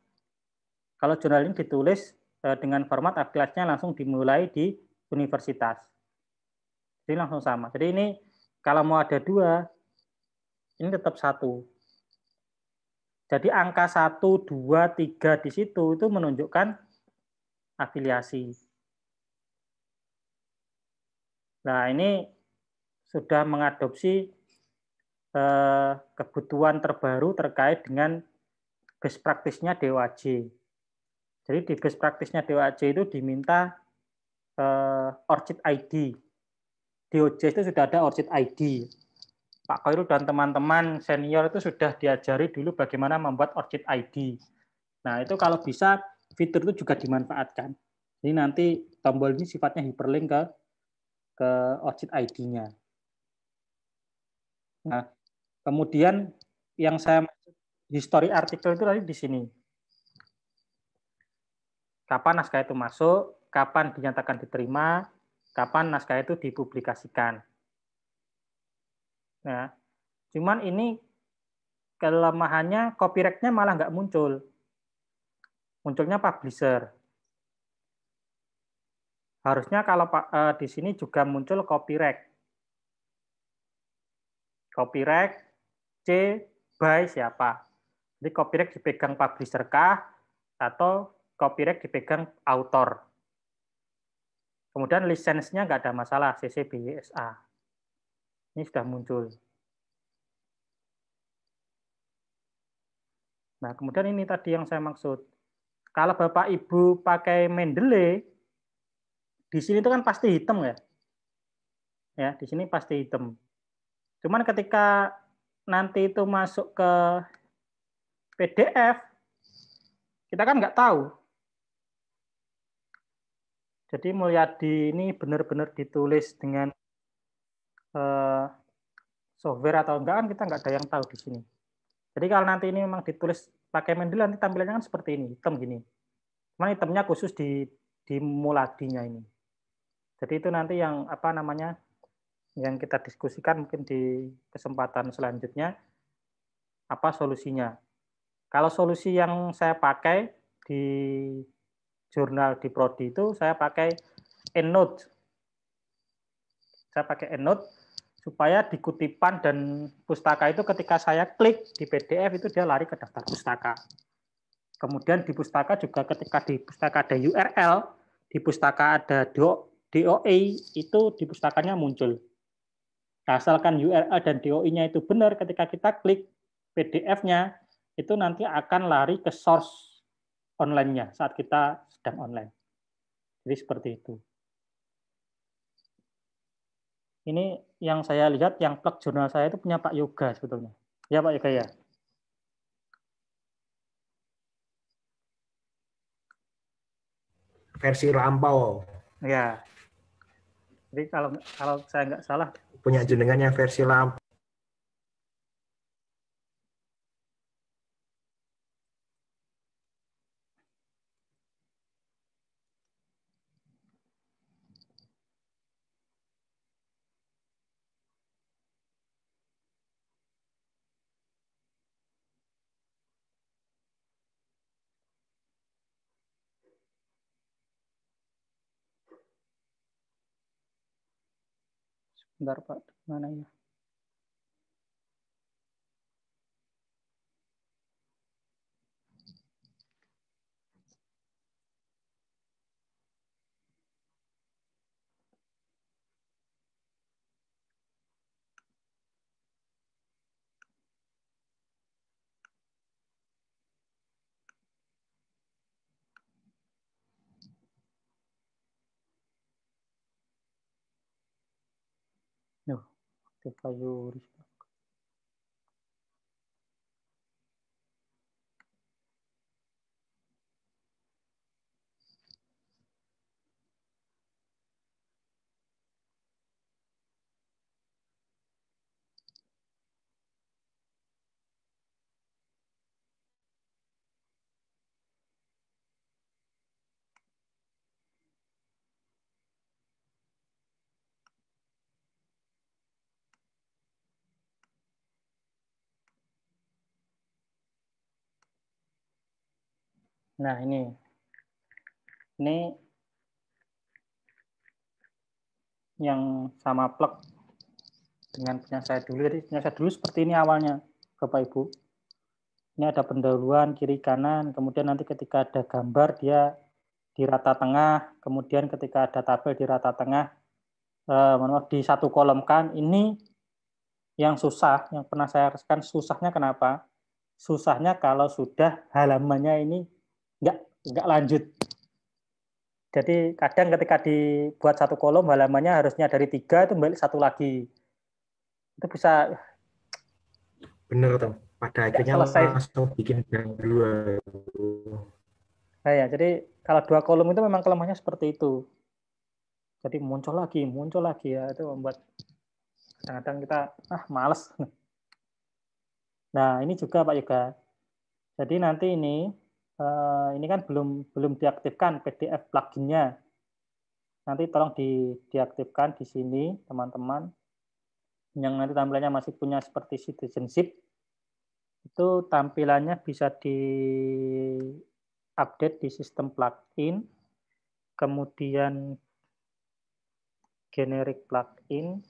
Kalau jurnal ini ditulis dengan format afiliasinya langsung dimulai di universitas. Jadi langsung sama. Jadi ini kalau mau ada 2, ini tetap 1. Jadi angka 1, 2, 3 di situ itu menunjukkan afiliasi. Nah, ini sudah mengadopsi kebutuhan terbaru terkait dengan best practice-nya DOAJ. Jadi di best practice-nya DOAJ itu diminta ORCID ID. Di OJS itu sudah ada ORCID ID. Pak Khairul dan teman-teman senior itu sudah diajari dulu bagaimana membuat ORCID ID. Nah, itu kalau bisa fitur itu juga dimanfaatkan. Jadi nanti tombol ini sifatnya hyperlink ke ORCID ID-nya. Nah, kemudian yang saya maksud history artikel itu tadi di sini. Kapan naskah itu masuk, kapan dinyatakan diterima, kapan naskah itu dipublikasikan. Nah, cuman ini kelemahannya copyright-nya malah nggak muncul. Munculnya publisher. Harusnya kalau di sini juga muncul copyright. Copyright C by siapa? Jadi copyright dipegang publisher kah atau copyright dipegang author. Kemudian lisensinya nggak ada masalah, CC BY SA. Ini sudah muncul. Nah, kemudian ini tadi yang saya maksud. Kalau Bapak Ibu pakai Mendeley, di sini itu kan pasti hitam ya. Ya, di sini pasti hitam. Cuman ketika nanti itu masuk ke PDF, kita kan nggak tahu. Jadi Mulyadi ini benar-benar ditulis dengan software atau enggak kan kita nggak ada yang tahu di sini. Jadi kalau nanti ini memang ditulis pakai Mendeley, nanti tampilannya kan seperti ini, hitam gini. Cuman hitamnya khusus di Mulyadinya ini. Jadi itu nanti yang apa namanya yang kita diskusikan mungkin di kesempatan selanjutnya apa solusinya. Kalau solusi yang saya pakai di jurnal di Prodi itu saya pakai EndNote. Saya pakai EndNote supaya di kutipan dan pustaka itu ketika saya klik di PDF itu dia lari ke daftar pustaka. Kemudian di pustaka juga ketika di pustaka ada URL, di pustaka ada DOI itu di pustakanya muncul. Asalkan URL dan DOI-nya itu benar, ketika kita klik PDF-nya, itu nanti akan lari ke source online-nya saat kita sedang online. Jadi seperti itu. Ini yang saya lihat, yang plug jurnal saya itu punya Pak Yoga sebetulnya. Ya Pak Yoga ya? Versi lampau. Ya. Jadi kalau saya nggak salah, Punya jenengan yang versi lampau. Bentar Pak, mana ya? Nuh, Tefayuri. Nah, ini yang sama plug dengan punya saya dulu. Jadi punya saya dulu seperti ini awalnya, Bapak Ibu. Ini ada pendahuluan kiri kanan, kemudian nanti ketika ada gambar dia di rata tengah, kemudian ketika ada tabel di rata tengah, di satu kolom kan. Ini yang susah, yang pernah saya rasakan susahnya kenapa? Susahnya kalau sudah halamannya ini nggak lanjut. Jadi kadang ketika dibuat satu kolom halamannya harusnya dari 3 itu balik 1 lagi. Itu bisa Bener tuh. Pada akhirnya selesai. langsung bikin yang 2. Nah, ya, jadi kalau 2 kolom itu memang kelemahannya seperti itu. Jadi muncul lagi ya, itu membuat kadang-kadang kita males. Nah, ini juga Pak Yoga. Jadi nanti ini kan belum diaktifkan PDF plugin-nya. Nanti tolong diaktifkan di sini, teman-teman. Yang nanti tampilannya masih punya seperti citizenship, itu tampilannya bisa di-update di sistem plugin, kemudian generic plugin,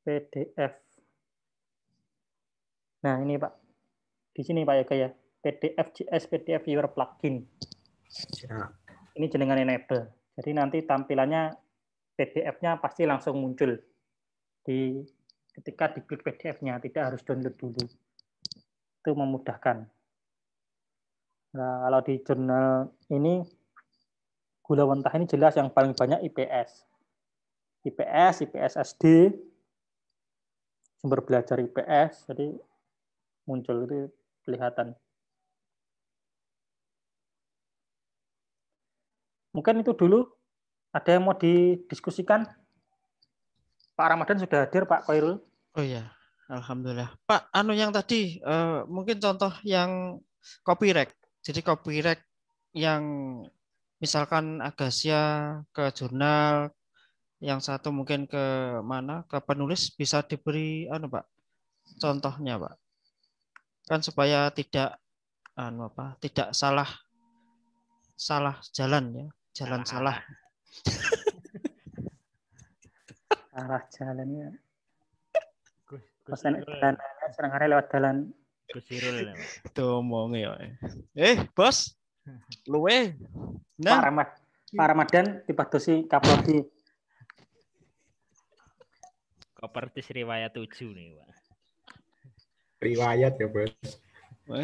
PDF. Nah, ini Pak. Di sini Pak Yoga ya. PDF JS, PDF Viewer plugin. Ya. Ini jenengan enable. Jadi nanti tampilannya PDF-nya pasti langsung muncul ketika diklik PDF-nya, tidak harus download dulu. Itu memudahkan. Nah, kalau di jurnal ini Gula Wentah ini jelas yang paling banyak IPS. IPS SD, sumber belajar IPS, jadi muncul itu kelihatan. Mungkin itu dulu. Ada yang mau didiskusikan? Pak Ramadan sudah hadir, Pak Khairul. Oh iya, alhamdulillah. Pak, yang tadi mungkin contoh yang copyright. Jadi copyright yang misalkan Agasia ke jurnal, yang satu mungkin ke mana? Ke penulis, bisa diberi Pak, contohnya, Pak. Kan supaya tidak tidak salah jalan ya, jalan salah. Salah jalannya. Jalannya serangkali lewat jalan. Kusirul. Itu omongnya. Bos. Luwe. Nah. Pak Ramadan dipadosi Kapolri. Kopertis riwayat 7 nih, Pak. Riwayat ya, Bos.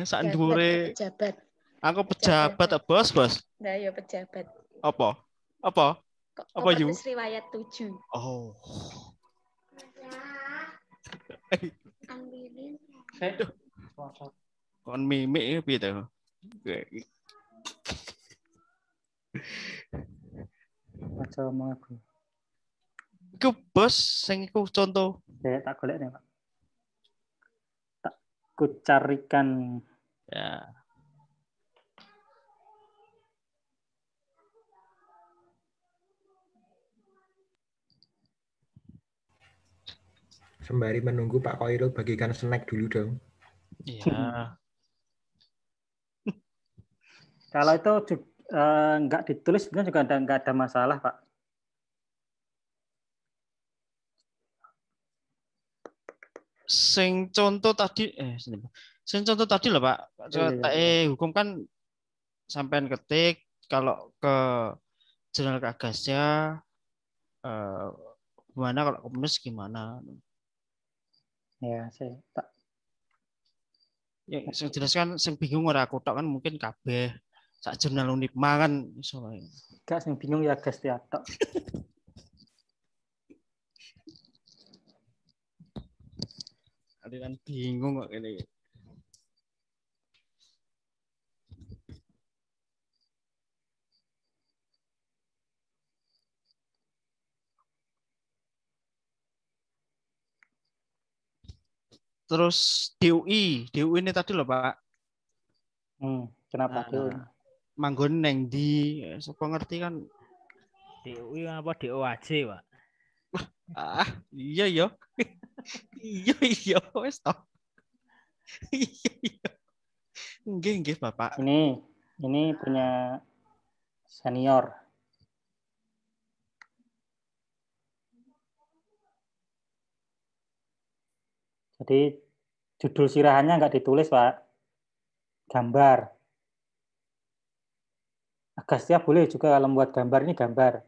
Sak dhuwure Pejabat. Aku pejabat, Bos. Nah, ya pejabat. Apa you? Kopertis riwayat 7. Oh. Kon mimik piye to? Aja omong aku. Iku Bos sing iku contoh. Ya, tak golek nih, Pak. Tak kucarikan. Ya. Sembari menunggu Pak Khairul bagikan snack dulu dong. Iya. Kalau itu nggak ditulis sebenarnya juga nggak ada masalah, Pak. sing contoh tadi sing contoh tadi loh Pak. Hukum kan sampean ketik kalau ke jurnal Keagasia gimana, kalau komunis gimana. Ya, saya tak. Ya, sing jelas kan sing bingung ora aku tok kan, mungkin kabeh sak jurnal Unipma kan iso. Gak sing bingung ya Agastia tok. Kalian bingung kok ini. Terus DUI ini tadi loh Pak. Kenapa DUI? Manggon neng di, sapa ngerti kan? DUI apa DOAJ, Pak? Iya ya. Iya wes toh. Iya. Nggih Bapak. Ini punya senior. Jadi judul sirahannya nggak ditulis, Pak. Gambar. Agastia boleh juga kalau membuat gambar, ini gambar.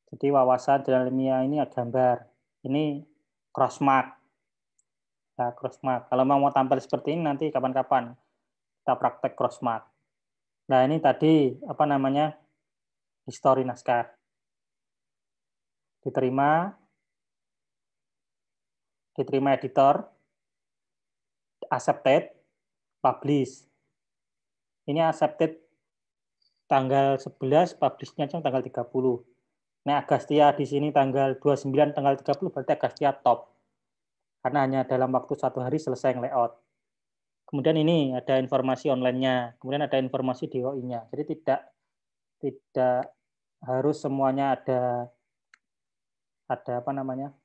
Jadi wawasan dalam ilmiah ini ada gambar. Ini crossmark. Ya, crossmark. Kalau mau tampil seperti ini nanti kapan-kapan kita praktek crossmark. Nah, ini tadi apa namanya? Histori naskah. Diterima editor, accepted, publish. Ini accepted tanggal 11, publish-nya tanggal 30. Nah, Agastia di sini tanggal 29, tanggal 30 berarti Agastia top. Karena hanya dalam waktu 1 hari selesai layout. Kemudian ini ada informasi online-nya, kemudian ada informasi DOI-nya. Jadi tidak harus semuanya ada apa namanya?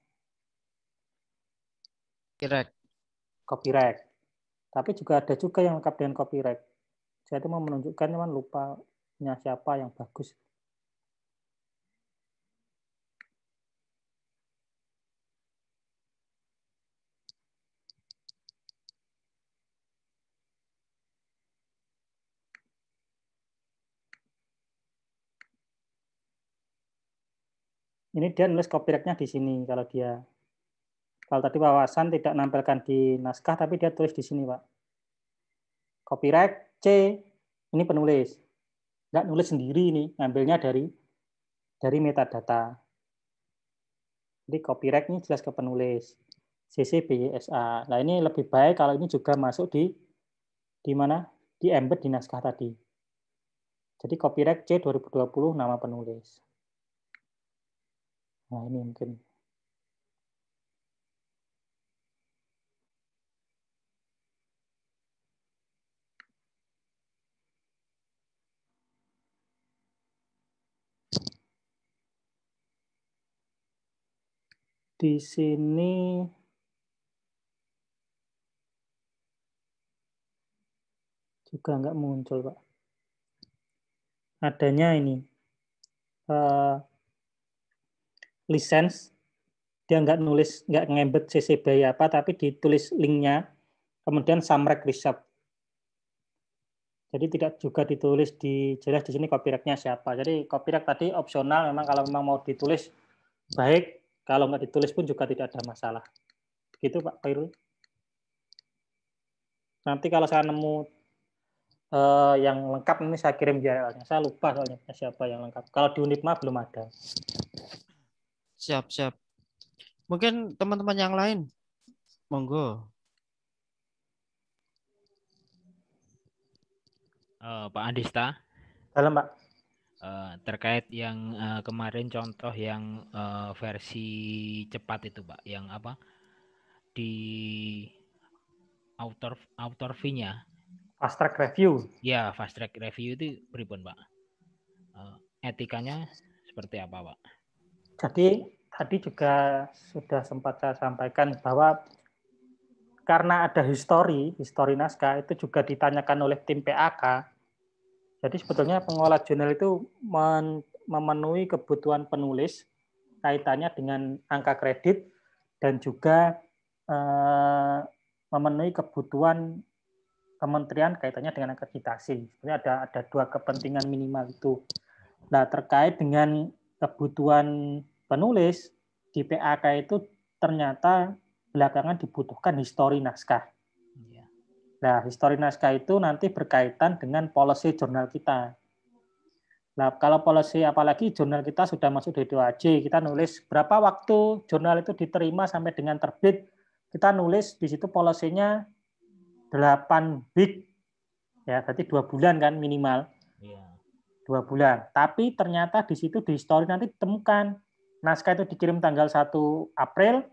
Copyright. Tapi juga ada juga yang lengkap dengan copyright. Saya itu mau menunjukkan, cuman lupa siapa yang bagus. Ini dia nulis copyright-nya di sini. Kalau tadi wawasan tidak nampilkan di naskah, tapi dia tulis di sini, Pak. Copyright C, ini penulis. Nggak nulis sendiri ini, ngambilnya dari metadata. Jadi copyright ini jelas ke penulis. CC BY-SA. Nah, ini lebih baik kalau ini juga masuk di mana? Di embed di naskah tadi. Jadi copyright C 2020 nama penulis. Nah, ini mungkin. Di sini juga nggak muncul, Pak. Adanya ini. License, dia nggak ngembed CC BY apa, tapi ditulis linknya, kemudian summary reserve. Jadi tidak juga ditulis jelas di sini copyright-nya siapa. Jadi copyright tadi opsional, memang kalau memang mau ditulis baik, kalau nggak ditulis pun juga tidak ada masalah. Begitu Pak Khairul. Nanti kalau saya nemu yang lengkap ini saya kirim URL-nya. Saya lupa soalnya siapa yang lengkap. Kalau di Unipma belum ada. Siap. Mungkin teman-teman yang lain, monggo. Pak Andista. Dalam Pak. Terkait yang kemarin contoh yang versi cepat itu Pak, yang apa di author fee-nya. Fast track review. Ya, fast track review itu pripun Pak? Etikanya seperti apa Pak? Jadi tadi juga sudah sempat saya sampaikan bahwa karena ada histori naskah itu juga ditanyakan oleh tim PAK. Jadi sebetulnya pengolah jurnal itu memenuhi kebutuhan penulis kaitannya dengan angka kredit dan juga memenuhi kebutuhan kementerian kaitannya dengan akreditasi. Sebenarnya ada dua kepentingan minimal itu. Nah, terkait dengan kebutuhan penulis di PAK itu ternyata belakangan dibutuhkan histori naskah. Nah, histori naskah itu nanti berkaitan dengan policy jurnal kita. Nah, kalau policy apalagi jurnal kita sudah masuk D2AJ, kita nulis berapa waktu jurnal itu diterima sampai dengan terbit, kita nulis di situ policy-nya 8 week, ya berarti 2 bulan kan minimal. 2 bulan. Tapi ternyata di situ di histori nanti ditemukan naskah itu dikirim tanggal 1 April,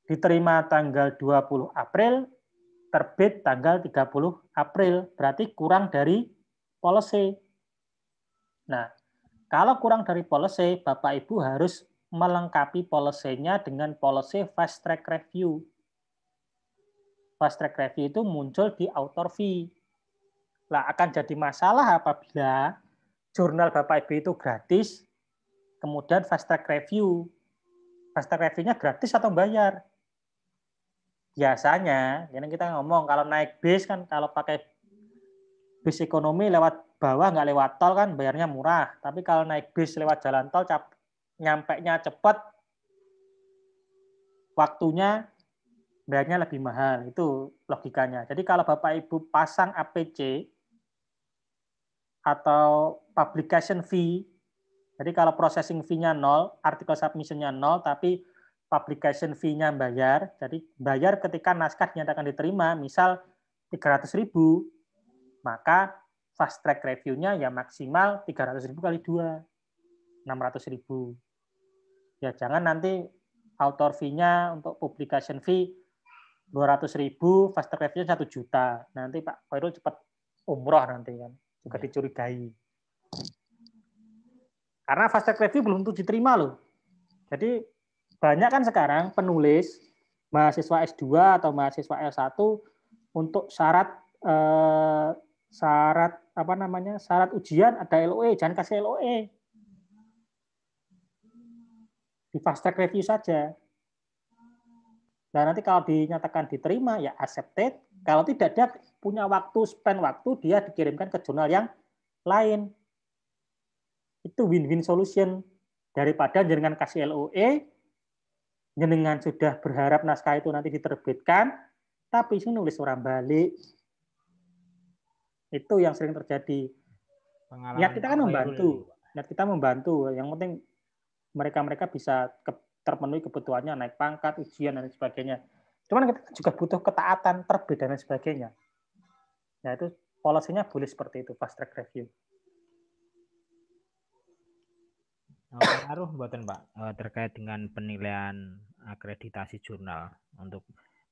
diterima tanggal 20 April, terbit tanggal 30 April. Berarti kurang dari policy. Nah, kalau kurang dari policy, Bapak Ibu harus melengkapi policy-nya dengan policy fast track review. Fast track review itu muncul di author fee. Nah, akan jadi masalah apabila jurnal Bapak Ibu itu gratis, kemudian fast track review. Fast track review-nya gratis atau bayar? Biasanya, ini kita ngomong kalau naik bis kan, kalau pakai bis ekonomi lewat bawah nggak lewat tol kan bayarnya murah. Tapi kalau naik bis lewat jalan tol nyampenya cepat, waktunya bayarnya lebih mahal. Itu logikanya. Jadi kalau Bapak Ibu pasang APC atau publication fee, jadi kalau processing fee-nya 0, artikel submission-nya 0, tapi publication fee-nya bayar, jadi bayar ketika naskah dinyatakan diterima, misal 300.000, maka fast track review-nya ya maksimal 300.000 kali 2, 600.000. Ya jangan nanti author fee-nya untuk publication fee 200.000, fast track review-nya 1 juta. Nanti Pak Khairul cepat umroh nanti kan, juga dicurigai. Karena fast track review belum tentu diterima loh. Jadi banyak kan sekarang penulis mahasiswa S2 atau mahasiswa S1 untuk syarat syarat ujian ada LOE, jangan kasih LOE. Di fast track review saja. Nah, nanti kalau dinyatakan diterima ya accepted, kalau tidak dia punya spend waktu dia dikirimkan ke jurnal yang lain. Itu win-win solution daripada jenengan kasih LOE, jenengan sudah berharap naskah itu nanti diterbitkan, tapi sih nulis orang balik. Itu yang sering terjadi. Niat kita kan membantu. Niat kita membantu. Yang penting mereka bisa terpenuhi kebutuhannya, naik pangkat, ujian, dan sebagainya. Cuman kita juga butuh ketaatan, terbit, dan sebagainya. Nah, itu polisinya boleh seperti itu, fast track review. Pengaruh buatan Pak terkait dengan penilaian akreditasi jurnal untuk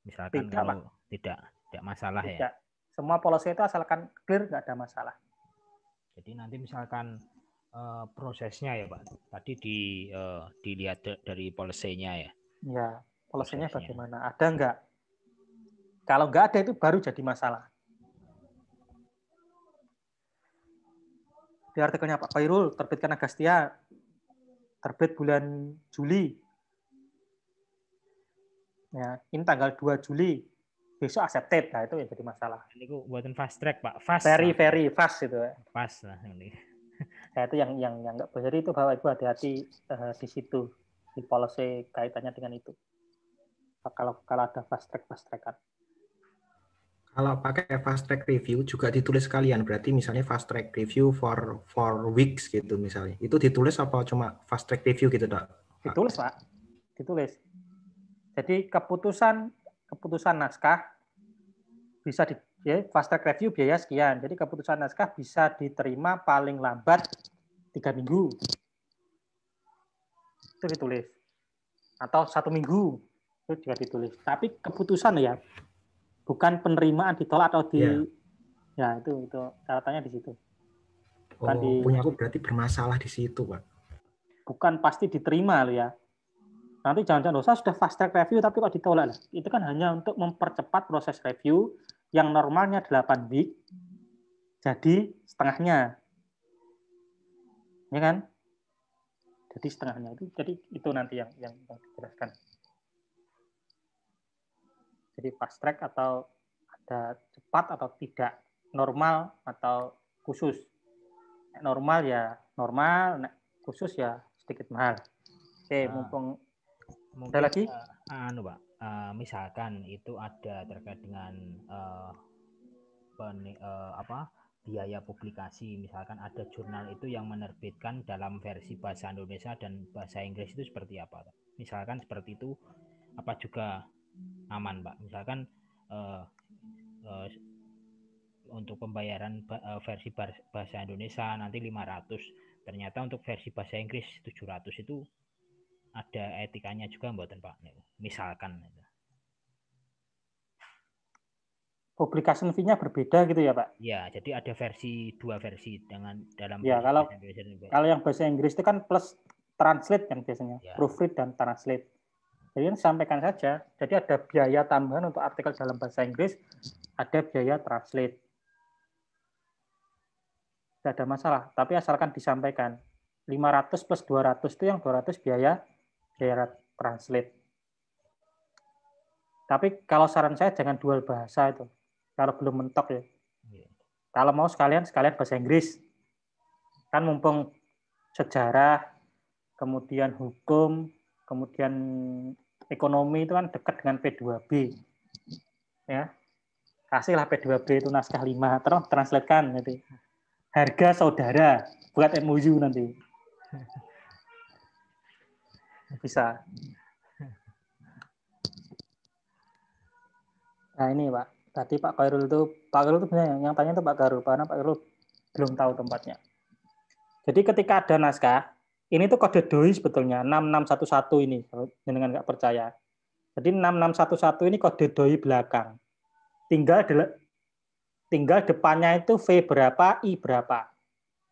misalkan Tidak, kalau Pak. tidak masalah Tidak. ya. Semua polisi itu asalkan clear nggak ada masalah. Jadi nanti misalkan prosesnya ya Pak, tadi dilihat dari polisinya ya. Ya, polisinya bagaimana? Ada nggak? Kalau nggak ada itu baru jadi masalah. Di artikelnya Pak Khairul, terbitkan Agastya, terbit bulan Juli. Ya, ini tanggal 2 Juli. Besok accepted. Nah, itu yang jadi masalah. Ini buatan fast track, Pak. Fast. Very fast itu. Fast lah ini. Nah, itu yang enggak boleh. Jadi itu Bapak Ibu hati-hati di situ. Di policy kaitannya dengan itu. Kalau ada fast trackan. Kalau pakai fast track review juga ditulis sekalian. Berarti misalnya fast track review for weeks gitu misalnya. Itu ditulis apa cuma fast track review gitu, Dok? Ditulis, Pak. Ditulis. Jadi keputusan naskah bisa fast track review biaya sekian. Jadi keputusan naskah bisa diterima paling lambat 3 minggu. Itu ditulis. Atau 1 minggu. Itu juga ditulis. Tapi keputusan ya. Bukan penerimaan ditolak atau ya itu catatannya di situ. Punya aku berarti bermasalah di situ, Pak. Bukan pasti diterima loh ya. Nanti jangan-jangan saya sudah fast track review tapi kok ditolak lah. Itu kan hanya untuk mempercepat proses review yang normalnya 8 week jadi setengahnya. Ya kan? Jadi setengahnya itu. Jadi itu nanti yang dijelaskan. Jadi fast track atau ada cepat atau tidak, normal atau khusus. Normal ya normal, khusus ya sedikit mahal. Oke, mumpung Mungkin ada lagi? Pak, misalkan itu ada terkait dengan biaya publikasi, misalkan ada jurnal itu yang menerbitkan dalam versi bahasa Indonesia dan bahasa Inggris, itu seperti apa, Pak? Misalkan seperti itu, apa juga aman, Pak? Misalkan untuk pembayaran versi bahasa Indonesia nanti 500, ternyata untuk versi bahasa Inggris 700, itu ada etikanya juga mboten, Pak? Misalkan Publication fee-nya berbeda gitu ya, Pak? Ya, jadi ada dua versi dengan dalam ya, versi kalau bahasa Indonesia. Kalau yang bahasa Inggris itu kan plus translate kan biasanya, Ya. proofread dan translate. Jadi sampaikan saja. Jadi ada biaya tambahan untuk artikel dalam bahasa Inggris, ada biaya translate. Tidak ada masalah, tapi asalkan disampaikan. 500 plus 200 itu yang 200 biaya translate. Tapi kalau saran saya jangan dual bahasa itu. Kalau belum mentok ya. Kalau mau sekalian bahasa Inggris. Kan mumpung sejarah, kemudian hukum, kemudian ekonomi itu kan dekat dengan P2B. Ya. Kasihlah P2B itu naskah 5, terus translatekan nanti. Harga saudara, buat MOU nanti. Bisa. Nah ini Pak, tadi Pak Khairul itu yang tanya itu Pak Khairul, karena Pak Khairul belum tahu tempatnya. Jadi ketika ada naskah, ini tuh kode doi sebetulnya 6611 ini, kalau jenengan nggak percaya. Jadi 6611 ini kode doi belakang. Tinggal depannya itu V berapa, I berapa.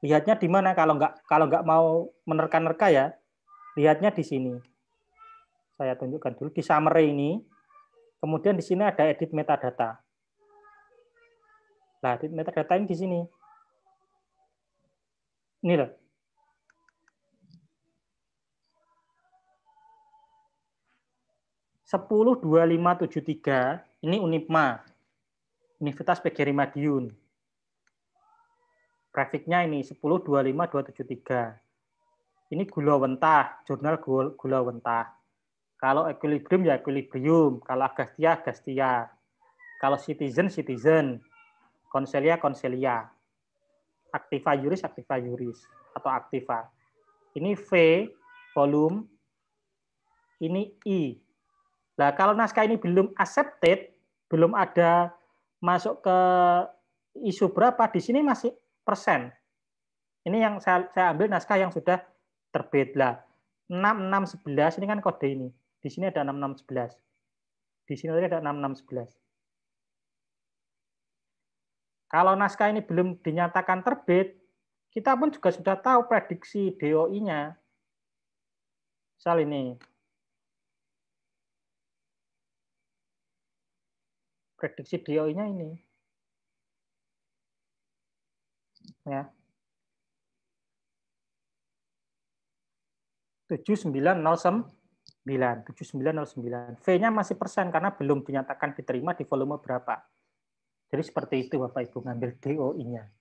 Lihatnya di mana kalau nggak mau menerka-nerka ya, lihatnya di sini. Saya tunjukkan dulu di summary ini. Kemudian di sini ada edit metadata. Nah, edit metadata ini di sini. Ini loh. (10.2573) ini Unipma. Universitas PGRI Madiun. Grafiknya ini 10.25.273. Ini Gula Wentah, jurnal Gula Wentah. Kalau Equilibrium ya Equilibrium, kalau Agastya Agastya. Kalau Citizen Citizen, Concelia Concelia. Activa Juris Activa Juris atau Activa. Ini V volume, ini I. Nah, kalau naskah ini belum accepted, belum ada masuk ke isu berapa, di sini masih persen. Ini yang saya ambil naskah yang sudah terbit. Lah, 6611 ini kan kode ini. Di sini ada 6611. Di sini ada 6611. Kalau naskah ini belum dinyatakan terbit, kita pun juga sudah tahu prediksi DOI-nya. Misal ini. Prediksi DOI-nya ini. Ya. 7909. V-nya masih persen karena belum dinyatakan diterima di volume berapa. Jadi seperti itu Bapak Ibu ngambil DOI-nya.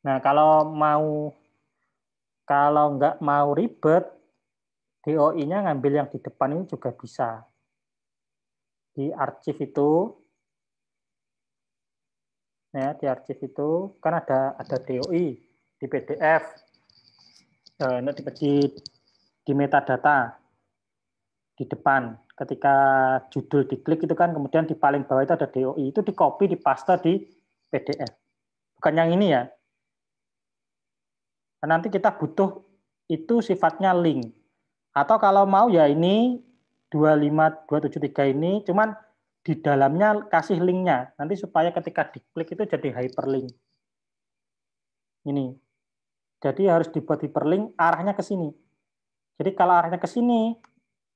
Nah, kalau nggak mau ribet, DOI-nya ngambil yang di depan ini juga bisa. Di arsip itu, ya di arsip itu kan ada DOI di PDF, di metadata di depan. Ketika judul diklik itu kan kemudian di paling bawah itu ada DOI, itu di copy, di paste di PDF. Bukan yang ini ya. Nanti kita butuh itu sifatnya link. Atau kalau mau ya ini 25273 ini cuman di dalamnya kasih linknya. Nanti supaya ketika diklik itu jadi hyperlink. Ini. Jadi harus dibuat hyperlink arahnya ke sini. Jadi kalau arahnya ke sini,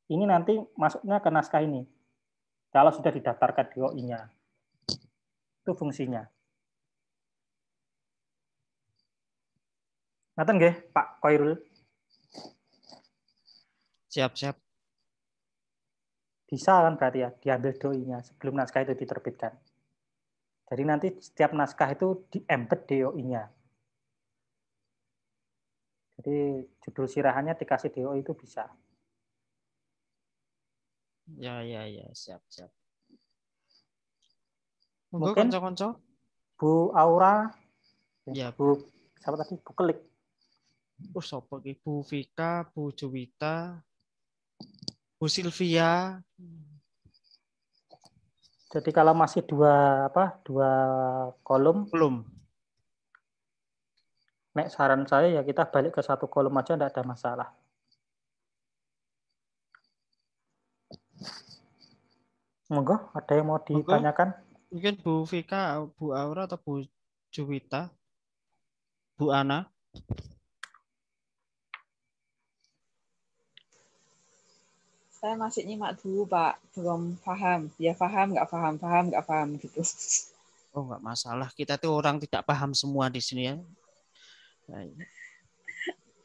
ini nanti masuknya ke naskah ini. Kalau sudah didaftarkan DOI-nya. Itu fungsinya. Ngaten nggih, Pak Khairul? Siap-siap. Bisa kan berarti ya, diambil doi-nya sebelum naskah itu diterbitkan. Jadi nanti setiap naskah itu di-embed DOI-nya. Jadi judul sirahannya dikasih DOI itu bisa. Ya, siap. Monggo Mungkin konco-konco. Bu Aura, Ya. Bu siapa tadi? Bu Kelik. Sopo iki? Bu Vika, Bu Juwita, Bu Sylvia. Jadi kalau masih dua kolom, Belum. nek saran saya ya kita balik ke satu kolom aja, enggak ada masalah. Monggo, ada yang mau Monggo. ditanyakan? Mungkin Bu Vika, Bu Aura atau Bu Juwita, Bu Ana. Saya masih nyimak dulu, Pak. Belum paham. Ya paham, nggak paham gitu. Oh, nggak masalah. Kita tuh orang tidak paham semua di sini ya. Nah,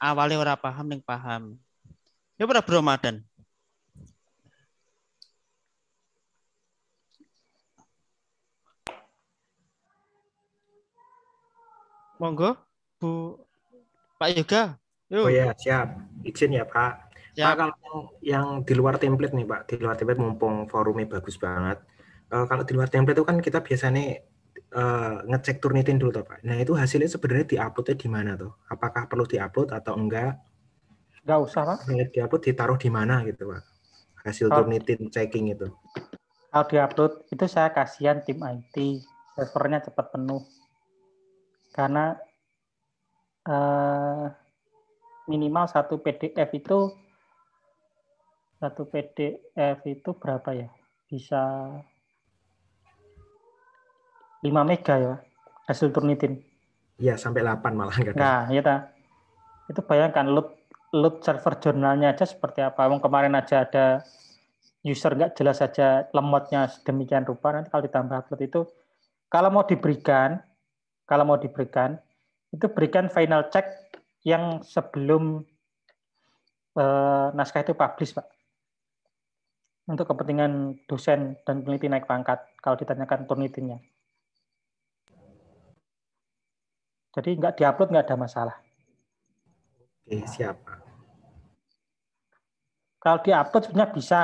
awalnya orang paham yang paham. Ya pada Ramadan. Monggo, Bu Pak Yoga. Oh Yuk. ya, siap. Izin ya, Pak. Pak, Siap. kalau yang di luar template nih, Pak. Di luar template mumpung forumnya bagus banget. Kalau di luar template itu kan kita biasanya ngecek Turnitin dulu, toh, Pak. Nah, itu hasilnya sebenarnya di-uploadnya di mana, tuh? Apakah perlu di-upload atau enggak? Enggak usah, Pak. Di-upload ditaruh di mana gitu, Pak? Hasil Turnitin checking itu. Kalau di-upload itu saya kasihan tim IT, servernya cepat penuh. Karena minimal satu PDF itu berapa ya? Bisa 5 mega ya hasil Turnitin. Iya, sampai 8 malah kadang. Nah, ya ta. Itu bayangkan load server jurnalnya aja seperti apa. Kemarin aja ada user nggak jelas saja lemotnya sedemikian rupa. Nanti kalau ditambah upload itu, kalau mau diberikan itu berikan final check yang sebelum naskah itu publish, Pak. Untuk kepentingan dosen dan peneliti naik pangkat kalau ditanyakan Turnitinnya. Jadi nggak diupload nggak ada masalah. Oke, siap, Pak. Kalau diupload sebenarnya bisa,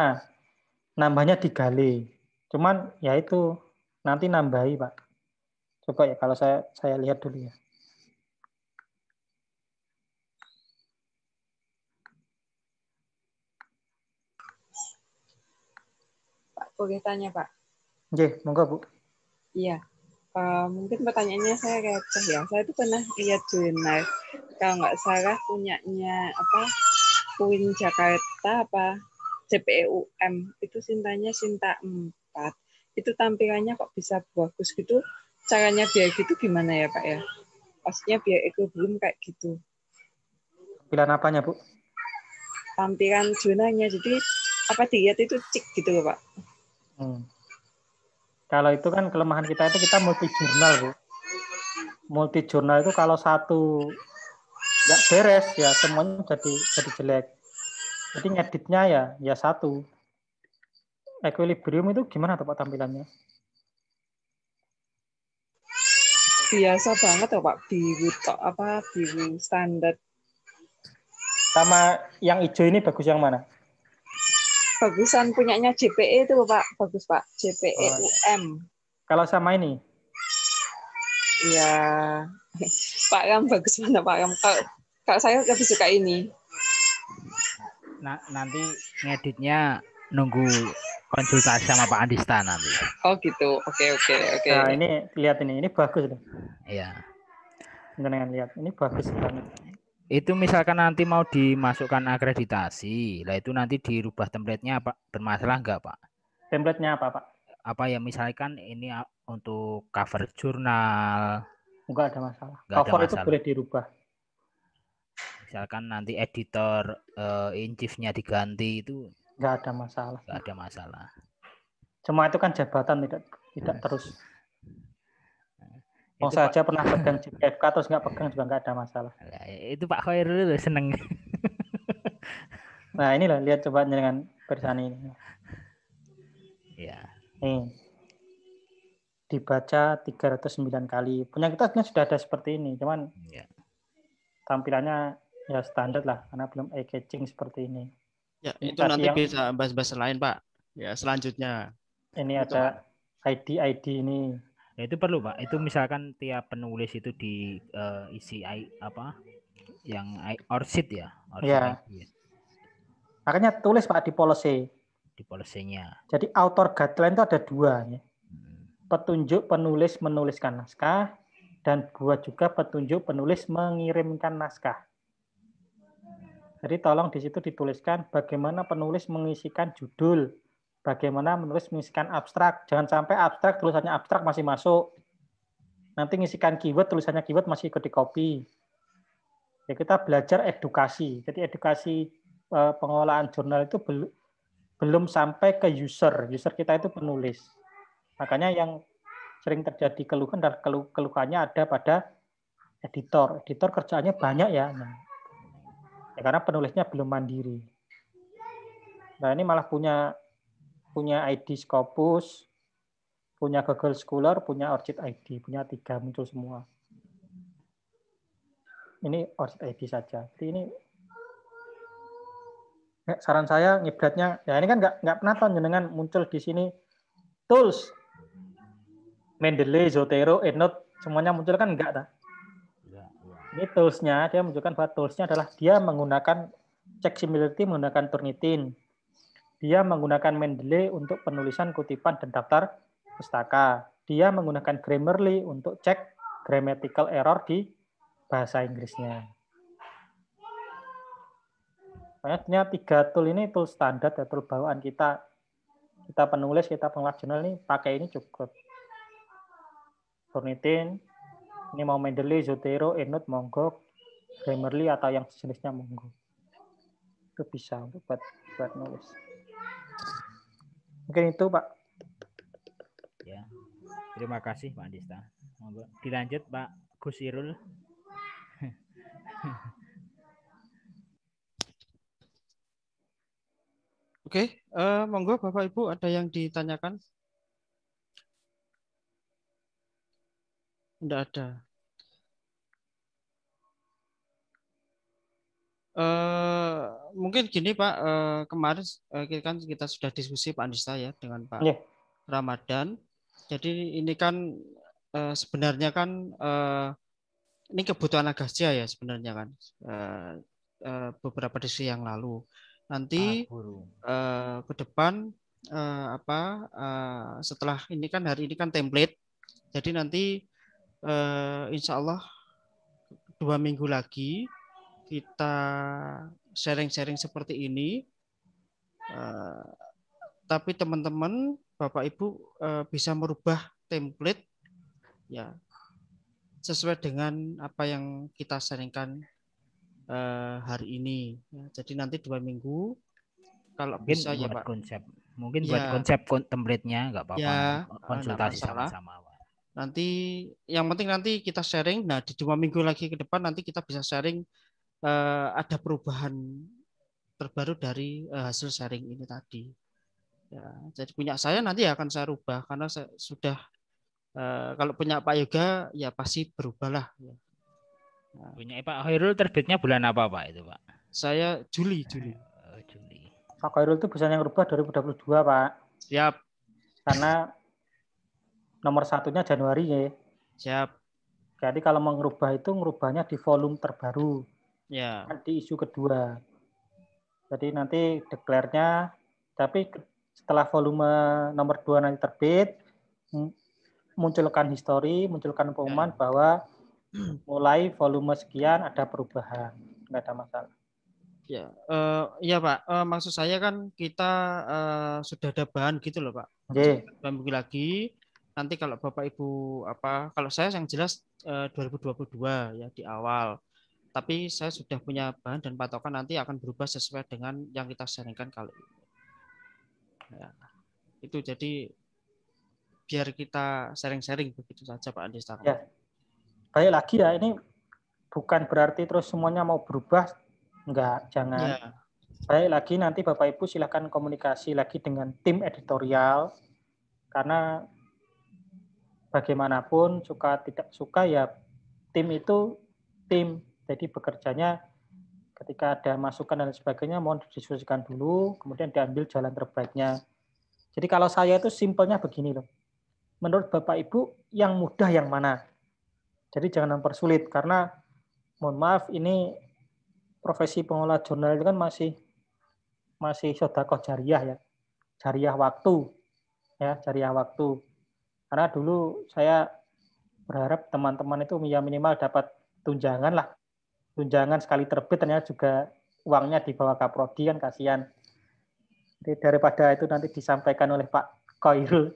nambahnya digali. Cuman ya itu nanti nambahi, Pak. Coba ya kalau saya lihat dulu ya. Pak, boleh tanya, Pak? Oke, monggo, Bu. Iya. Mungkin pertanyaannya saya receh ya. Saya itu pernah lihat jurnal. Kalau nggak salah punyanya UIN Jakarta JPEUM itu Sintanya Sinta 4. Itu tampilannya kok bisa bagus gitu. Caranya biar gitu gimana ya, Pak ya? Pastinya biar belum kayak gitu. Tampilan apanya, Bu? Tampilan jurnalnya. Jadi dilihat itu cik gitu loh, Pak. Kalau itu kan kelemahan kita itu kita multi jurnal, Bu. Multi jurnal itu kalau satu nggak beres ya semuanya jadi jelek. Jadi ngeditnya ya satu. Equilibrium itu gimana tuh, Pak, tampilannya? Biasa banget loh, Pak. Biru standar. Sama yang hijau ini bagus yang mana? Bagusan punyanya JPE itu, Pak. Bagus, Pak. JPEUM. Kalau sama ini? Iya. Pak Ram bagus mana, Pak Ram? Kalau saya lebih suka ini. Nah, nanti ngeditnya nunggu konsultasi sama Pak Andista nanti. Oh gitu. Oke. Nah, ini lihat ini bagus nih. Iya. Jangan lihat, ini bagus banget. Itu misalkan nanti mau dimasukkan akreditasi, lah itu nanti dirubah template-nya apa bermasalah enggak, Pak? Template-nya apa, Pak? Apa ya misalkan ini untuk cover jurnal. Enggak ada masalah. Enggak Cover ada itu masalah. boleh dirubah. Misalkan nanti editor in-chief-nya diganti itu enggak ada masalah. Enggak ada masalah. Cuma itu kan jabatan tidak terus. Mau saja pernah pegang JPFK terus nggak pegang juga nggak ada masalah. Itu Pak Khairul seneng. Nah, ini loh, lihat coba dengan Bersani ini. Ya. Nih, dibaca 309 kali. Punya kita sebenarnya sudah ada seperti ini, cuman Ya. tampilannya ya standar lah, karena belum eye-catching seperti ini. Ya, Ini itu tadi nanti yang bisa bahas-bahas lain, Pak. Ya, selanjutnya. ini Itu, ada ID ini. Ya, itu perlu Pak. Itu misalkan tiap penulis itu di isi yang ORCID ya, ORCID Ya. ID ya, Makanya tulis Pak di policy. di policy-nya. Jadi author guideline itu ada 2 ya. Petunjuk penulis menuliskan naskah dan buat juga petunjuk penulis mengirimkan naskah. Jadi tolong di situ dituliskan bagaimana penulis mengisikan judul, bagaimana menulis mengisikan abstrak. Jangan sampai abstrak tulisannya abstrak masih masuk. Nanti ngisikan keyword tulisannya keyword masih ikut di copy. Ya, kita belajar edukasi. Jadi edukasi pengelolaan jurnal itu belum sampai ke user. User kita itu penulis. Makanya yang sering terjadi keluhan dan keluhannya ada pada editor. Editor kerjaannya banyak ya. Nah, ya karena penulisnya belum mandiri. Nah, ini malah punya ID Scopus, punya Google Scholar, punya ORCID ID, punya 3 muncul semua. Ini ORCID ID saja. Jadi ini saran saya ngibratnya, ya ini kan nggak pernah tahu jenengan muncul di sini tools, Mendeley, Zotero, EndNote, semuanya muncul kan enggak tak? Ini toolsnya, dia menunjukkan bahwa toolsnya adalah dia menggunakan check similarity menggunakan Turnitin. Dia menggunakan Mendeley untuk penulisan kutipan dan daftar pustaka. Dia menggunakan Grammarly untuk cek grammatical error di bahasa Inggrisnya. Makanya 3 tool ini tool standar ya, tool bawaan kita. Kita penulis, kita pengolah jurnal ini pakai ini cukup. Turnitin, ini mau Mendeley, Zotero, EndNote, monggo. Grammarly atau yang jenisnya monggo. Itu bisa untuk buat nulis. Mungkin itu Pak. Ya. Terima kasih Pak Andista. Monggo dilanjut Pak Gus Irul. Oke, monggo Bapak Ibu ada yang ditanyakan? Tidak ada. Mungkin gini Pak, kemarin kita sudah diskusi Pak Andista ya dengan Pak Ramadan. Jadi ini kan sebenarnya kan ini kebutuhan Agasia ya sebenarnya kan beberapa diskusi yang lalu. Nanti ke depan setelah ini kan hari ini kan template. Jadi nanti insya Allah 2 minggu lagi kita sharing-sharing seperti ini. Tapi teman-teman, Bapak Ibu bisa merubah template ya sesuai dengan apa yang kita sharingkan hari ini. Ya, jadi nanti 2 minggu kalau mungkin bisa ya buat Pak. Konsep. Mungkin ya, buat konsep template-nya nggak apa-apa. Ya, konsultasi sama-sama. Nanti yang penting nanti kita sharing. Nah di 2 minggu lagi ke depan nanti kita bisa sharing ada perubahan terbaru dari hasil sharing ini tadi. Ya, jadi punya saya nanti akan saya rubah karena saya sudah kalau punya Pak Yoga ya pasti berubah lah. Ya. Nah, punya Pak Khairul terbitnya bulan apa Pak itu Pak? Saya Juli. Juli. Pak Khairul itu bisa yang rubah 2022 Pak. Siap. Karena nomor 1-nya Januari ya. Siap. Jadi kalau mau ngerubah itu ngerubahnya di volume terbaru. Ya. Di isu kedua. Jadi nanti declare-nya, tapi setelah volume nomor 2 nanti terbit, munculkan history, munculkan pengumuman bahwa mulai volume sekian ada perubahan. Nggak ada masalah. Ya, ya Pak. Maksud saya kan kita sudah ada bahan gitu loh Pak. Oke. 2 minggu lagi. Nanti kalau Bapak Ibu kalau saya yang jelas 2022 ya di awal. Tapi saya sudah punya bahan dan patokan nanti akan berubah sesuai dengan yang kita sharingkan kali ini. Ya, itu jadi biar kita sharing-sharing begitu saja Pak Andista. Ya. Balik lagi ya, ini bukan berarti terus semuanya mau berubah. Enggak, jangan. Ya. Baik, lagi nanti Bapak Ibu silakan komunikasi lagi dengan tim editorial, karena bagaimanapun suka tidak suka ya tim itu tim. Jadi bekerjanya ketika ada masukan dan sebagainya mohon didiskusikan dulu, kemudian diambil jalan terbaiknya. Jadi kalau saya itu simpelnya begini loh. Menurut Bapak Ibu yang mudah yang mana? Jadi jangan mempersulit, karena mohon maaf ini profesi pengolah jurnal itu kan masih sedekah jariah ya. Jariah waktu ya, jariah waktu. Karena dulu saya berharap teman-teman itu ya minimal dapat tunjangan lah. Tunjangan sekali terbit ternyata juga uangnya dibawa Kaprodi kan kasihan. Jadi daripada itu nanti disampaikan oleh Pak Khairul,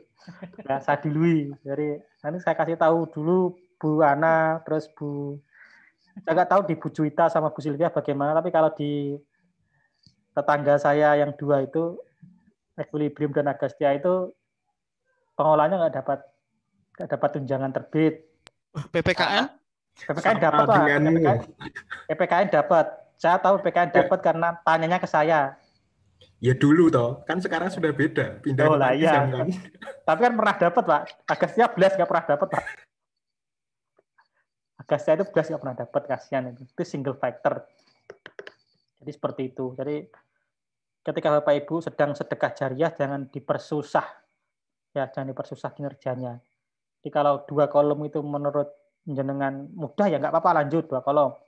ya saya dului. Jadi nanti saya kasih tahu dulu Bu Ana, terus saya nggak tahu di Bu Juwita sama Bu Silvia bagaimana, tapi kalau di tetangga saya yang dua itu, Equilibrium dan Agastya itu pengolahnya nggak dapat tunjangan terbit. PPKN? PPKN dapat Pak. PPKN dapat. Saya tahu PPKN dapat karena tanyanya ke saya. Ya dulu toh, kan sekarang sudah beda, pindah Oh ke lah Pakistan iya. kan. Tapi kan pernah dapat Pak. Agastya belas nggak pernah dapat Pak. Agastya itu belas nggak pernah dapat, kasihan itu. Itu single factor. Jadi seperti itu. Jadi ketika Bapak Ibu sedang sedekah jariah jangan dipersusah. Ya, jangan dipersusah kinerjanya. Jadi kalau 2 kolom itu menurut jenengan mudah ya nggak apa-apa, lanjut 2 kolom.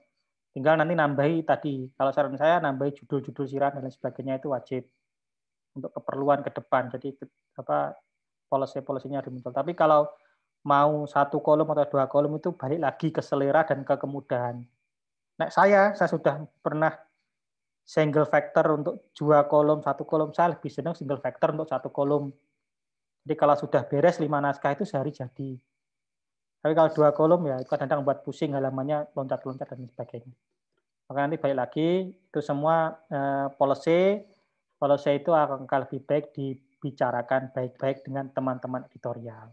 Tinggal nanti nambahi tadi. Kalau saran saya nambahi judul-judul sirah dan lain sebagainya itu wajib untuk keperluan ke depan. Jadi policy-policynya harus muncul. Tapi kalau mau 1 kolom atau 2 kolom itu balik lagi ke selera dan ke kemudahan. Nah, saya sudah pernah single factor untuk 2 kolom, 1 kolom. Saya lebih senang single factor untuk 1 kolom. Jadi kalau sudah beres 5 naskah itu sehari jadi. Tapi kalau 2 kolom ya itu kadang-kadang buat pusing, halamannya loncat-loncat dan sebagainya. Maka nanti balik lagi itu semua policy itu akan lebih baik dibicarakan baik-baik dengan teman-teman editorial.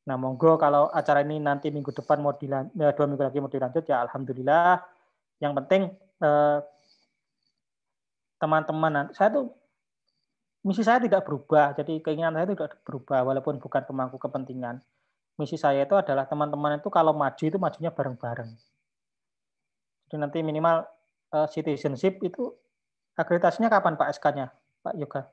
Nah, monggo kalau acara ini nanti minggu depan 2 minggu lagi mau dilanjut ya alhamdulillah. Yang penting teman-teman, saya tuh misi saya tidak berubah. Jadi keinginan saya tidak berubah walaupun bukan pemangku kepentingan. Misi saya itu adalah teman-teman itu kalau maju itu majunya bareng-bareng. Jadi nanti minimal citizenship itu akreditasinya kapan Pak SK-nya, Pak Yoga?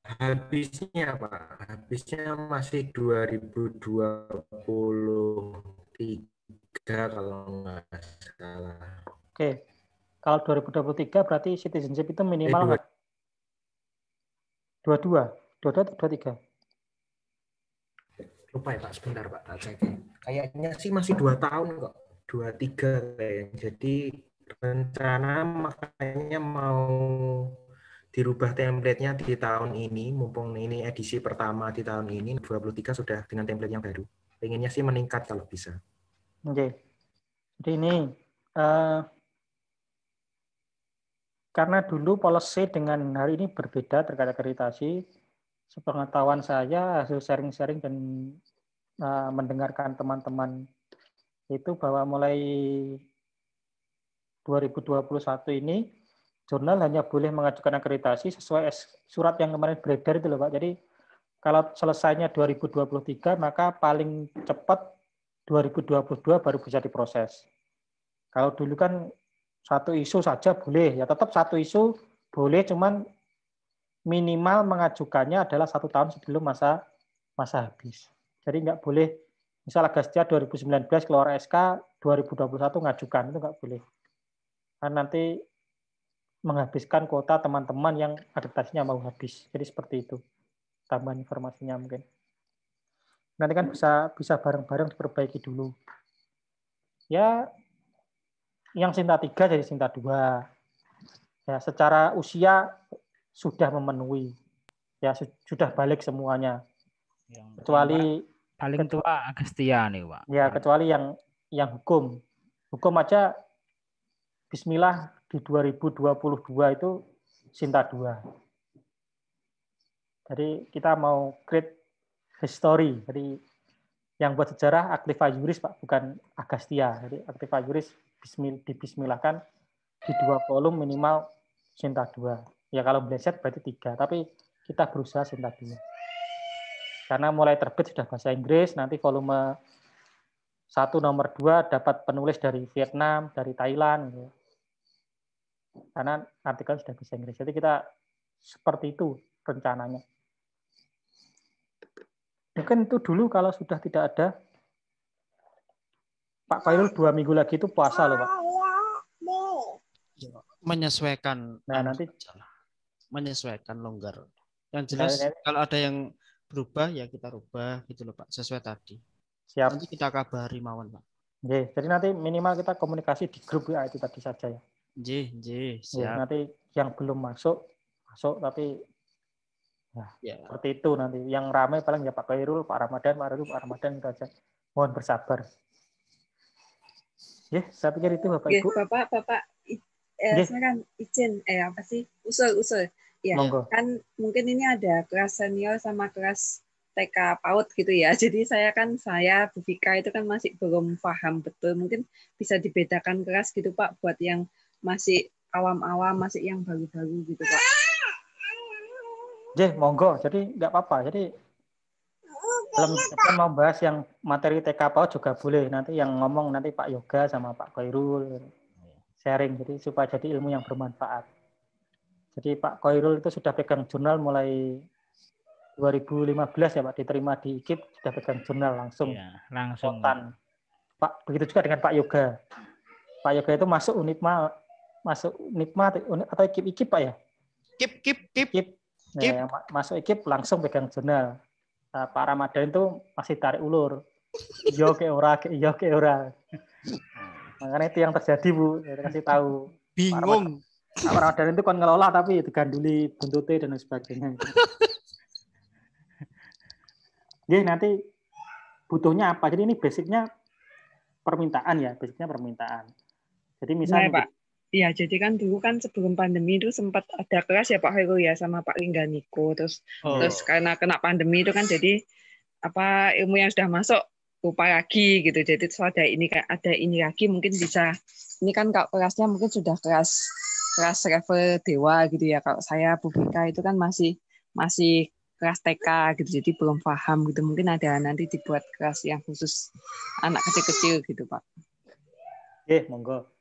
Habisnya Pak, habisnya masih 2023 kalau nggak salah. Oke, kalau 2023 berarti citizenship itu minimal nggak? 22 atau 23? Lupa ya Pak, sebentar Pak, tak cek. Kayaknya sih masih 2 tahun kok, 23 kayaknya. Jadi rencana makanya mau dirubah template-nya di tahun ini, mumpung ini edisi pertama di tahun ini, 23 sudah dengan template yang baru. Pengennya sih meningkat kalau bisa. Oke. Jadi ini karena dulu policy dengan hari ini berbeda terkait akreditasi. Sepengetahuan saya hasil sharing-sharing dan mendengarkan teman-teman itu bahwa mulai 2021 ini jurnal hanya boleh mengajukan akreditasi sesuai surat yang kemarin beredar itu loh Pak. Jadi kalau selesainya 2023 maka paling cepat 2022 baru bisa diproses. Kalau dulu kan 1 isu saja boleh, ya tetap 1 isu boleh, cuman minimal mengajukannya adalah 1 tahun sebelum masa habis. Jadi nggak boleh, misal Agastya 2019 keluar SK, 2021 ngajukan, itu nggak boleh. Karena nanti menghabiskan kuota teman-teman yang akreditasinya mau habis. Jadi seperti itu. Tambahan informasinya mungkin. Nanti kan bisa bareng-bareng diperbaiki dulu. Ya, yang Sinta 3 jadi Sinta 2. Ya, secara usia sudah memenuhi. Ya, sudah balik semuanya. Kecuali paling tua Agastya nih, Pak. Ya, kecuali yang hukum. Hukum aja bismillah di 2022 itu Sinta 2. Jadi kita mau create history. Jadi Yang buat sejarah Activa Juris, Pak, bukan Agastya. Jadi Activa Juris dibismillahkan di 2 volume minimal Sinta 2. Ya kalau Blessed berarti 3, tapi kita berusaha Sinta 2. Karena mulai terbit sudah bahasa Inggris, nanti volume 1 nomor 2 dapat penulis dari Vietnam, dari Thailand. Gitu. Karena artikel sudah bahasa Inggris. Jadi kita seperti itu rencananya. Mungkin itu dulu kalau sudah tidak ada. Pak Khairul 2 minggu lagi itu puasa loh, Pak. Menyesuaikan. Nah, nanti menyesuaikan longgar. Yang jelas kalau ada yang berubah ya kita rubah gitu loh Pak, sesuai tadi. Siap. Nanti kita kabari mawon Pak. Jadi nanti minimal kita komunikasi di grup ya itu tadi saja ya. Siap. Nanti yang belum masuk tapi ya, seperti itu nanti. Yang ramai paling ya Pak Khairul, Pak Ramadan itu aja. Mohon bersabar. Saya pikir itu Bapak Ibu. Bapak saya kan izin usul. Ya, monggo. Kan mungkin ini ada kelas senior sama kelas TK PAUD gitu ya. Jadi saya Bu Vika itu kan masih belum paham betul. Mungkin bisa dibedakan kelas gitu Pak buat yang masih awam-awam, masih yang baru-baru gitu Pak. Monggo. Jadi nggak apa-apa. Jadi kalau misalkan mau bahas yang materi TK PAUD juga boleh. Nanti yang ngomong nanti Pak Yoga sama Pak Khairul sharing. Jadi supaya jadi ilmu yang bermanfaat. Jadi Pak Khairul itu sudah pegang jurnal mulai 2015 ya Pak, diterima di IKIP, sudah pegang jurnal langsung. Iya, langsung. Pak, begitu juga dengan Pak Yoga. Pak Yoga itu masuk Unipma atau IKIP Pak ya? IKIP. Nah, masuk IKIP langsung pegang jurnal. Nah, Pak Ramadan itu masih tarik ulur. Iya ke ora. Makanya itu yang terjadi Bu, saya kasih tahu. Bingung. Pak Ramadan itu kan ngelola tapi diganduli buntute dan sebagainya. Nanti butuhnya apa? Jadi ini basicnya permintaan ya, Jadi misalnya Pak. Iya, jadi kan dulu kan sebelum pandemi itu sempat ada kelas ya Pak Heru ya sama Pak Lingganiko, terus karena kena pandemi itu kan jadi ilmu yang sudah masuk lupa lagi gitu. Jadi terus ada ini lagi mungkin bisa. Ini kan kalau kelasnya mungkin sudah kelas level dewa gitu ya. Kalau saya Bu Vika itu kan masih kelas TK gitu, jadi belum paham gitu. Mungkin ada nanti dibuat kelas yang khusus anak kecil-kecil gitu Pak. Monggo.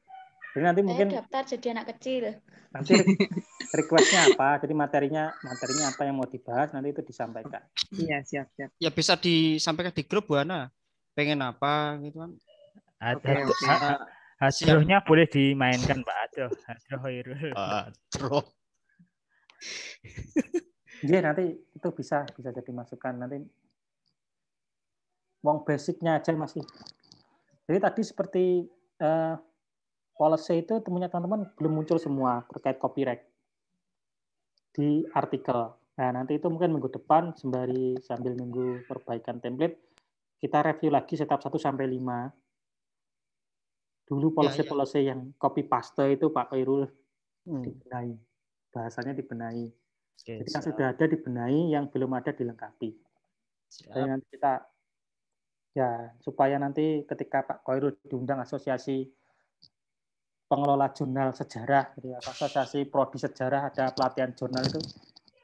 Jadi nanti mungkin daftar jadi anak kecil. Nanti request-nya apa? Jadi materinya apa yang mau dibahas nanti itu disampaikan. Iya, siap. Ya bisa disampaikan di grup Bu Ana. Pengen apa gitu kan. Hadrohnya boleh dimainkan Pak Hadroh Khairul. Nanti itu bisa jadi masukan nanti. Wong basicnya aja masih. Jadi tadi seperti policy itu temunya teman-teman belum muncul semua terkait copyright di artikel. Nah, nanti itu mungkin minggu depan sembari sambil nunggu perbaikan template, kita review lagi setup 1 sampai 5. Dulu policy yang copy paste itu Pak Khairul dibenahi. Bahasanya dibenahi. Jadi yang sudah ada dibenahi, yang belum ada dilengkapi. Jadi nanti kita supaya nanti ketika Pak Khairul diundang asosiasi pengelola jurnal sejarah, gitu ya, asosiasi prodi sejarah ada pelatihan jurnal itu.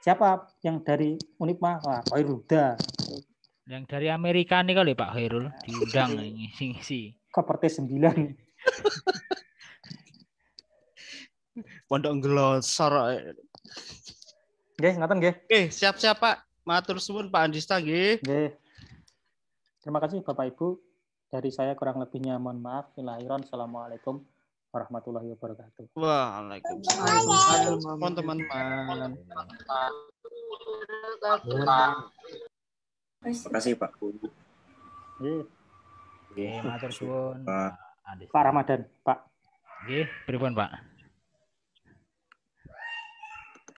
Siapa yang dari Unipma? Khairul Huda. Yang dari Amerika nih kali Pak Khairul diundang ngisi-ngisi. Koperti 9. Pondok Ngelosor. Ngoten nggih. Siap-siap Pak. Matur suwun Pak Andista nggih. Terima kasih Bapak Ibu. Dari saya kurang lebihnya mohon maaf. Assalamualaikum warahmatullahi wabarakatuh. Waalaikumsalam teman-teman. Terima kasih Pak. Matur suwun Pak Ramadan, Pak. Pripun Pak?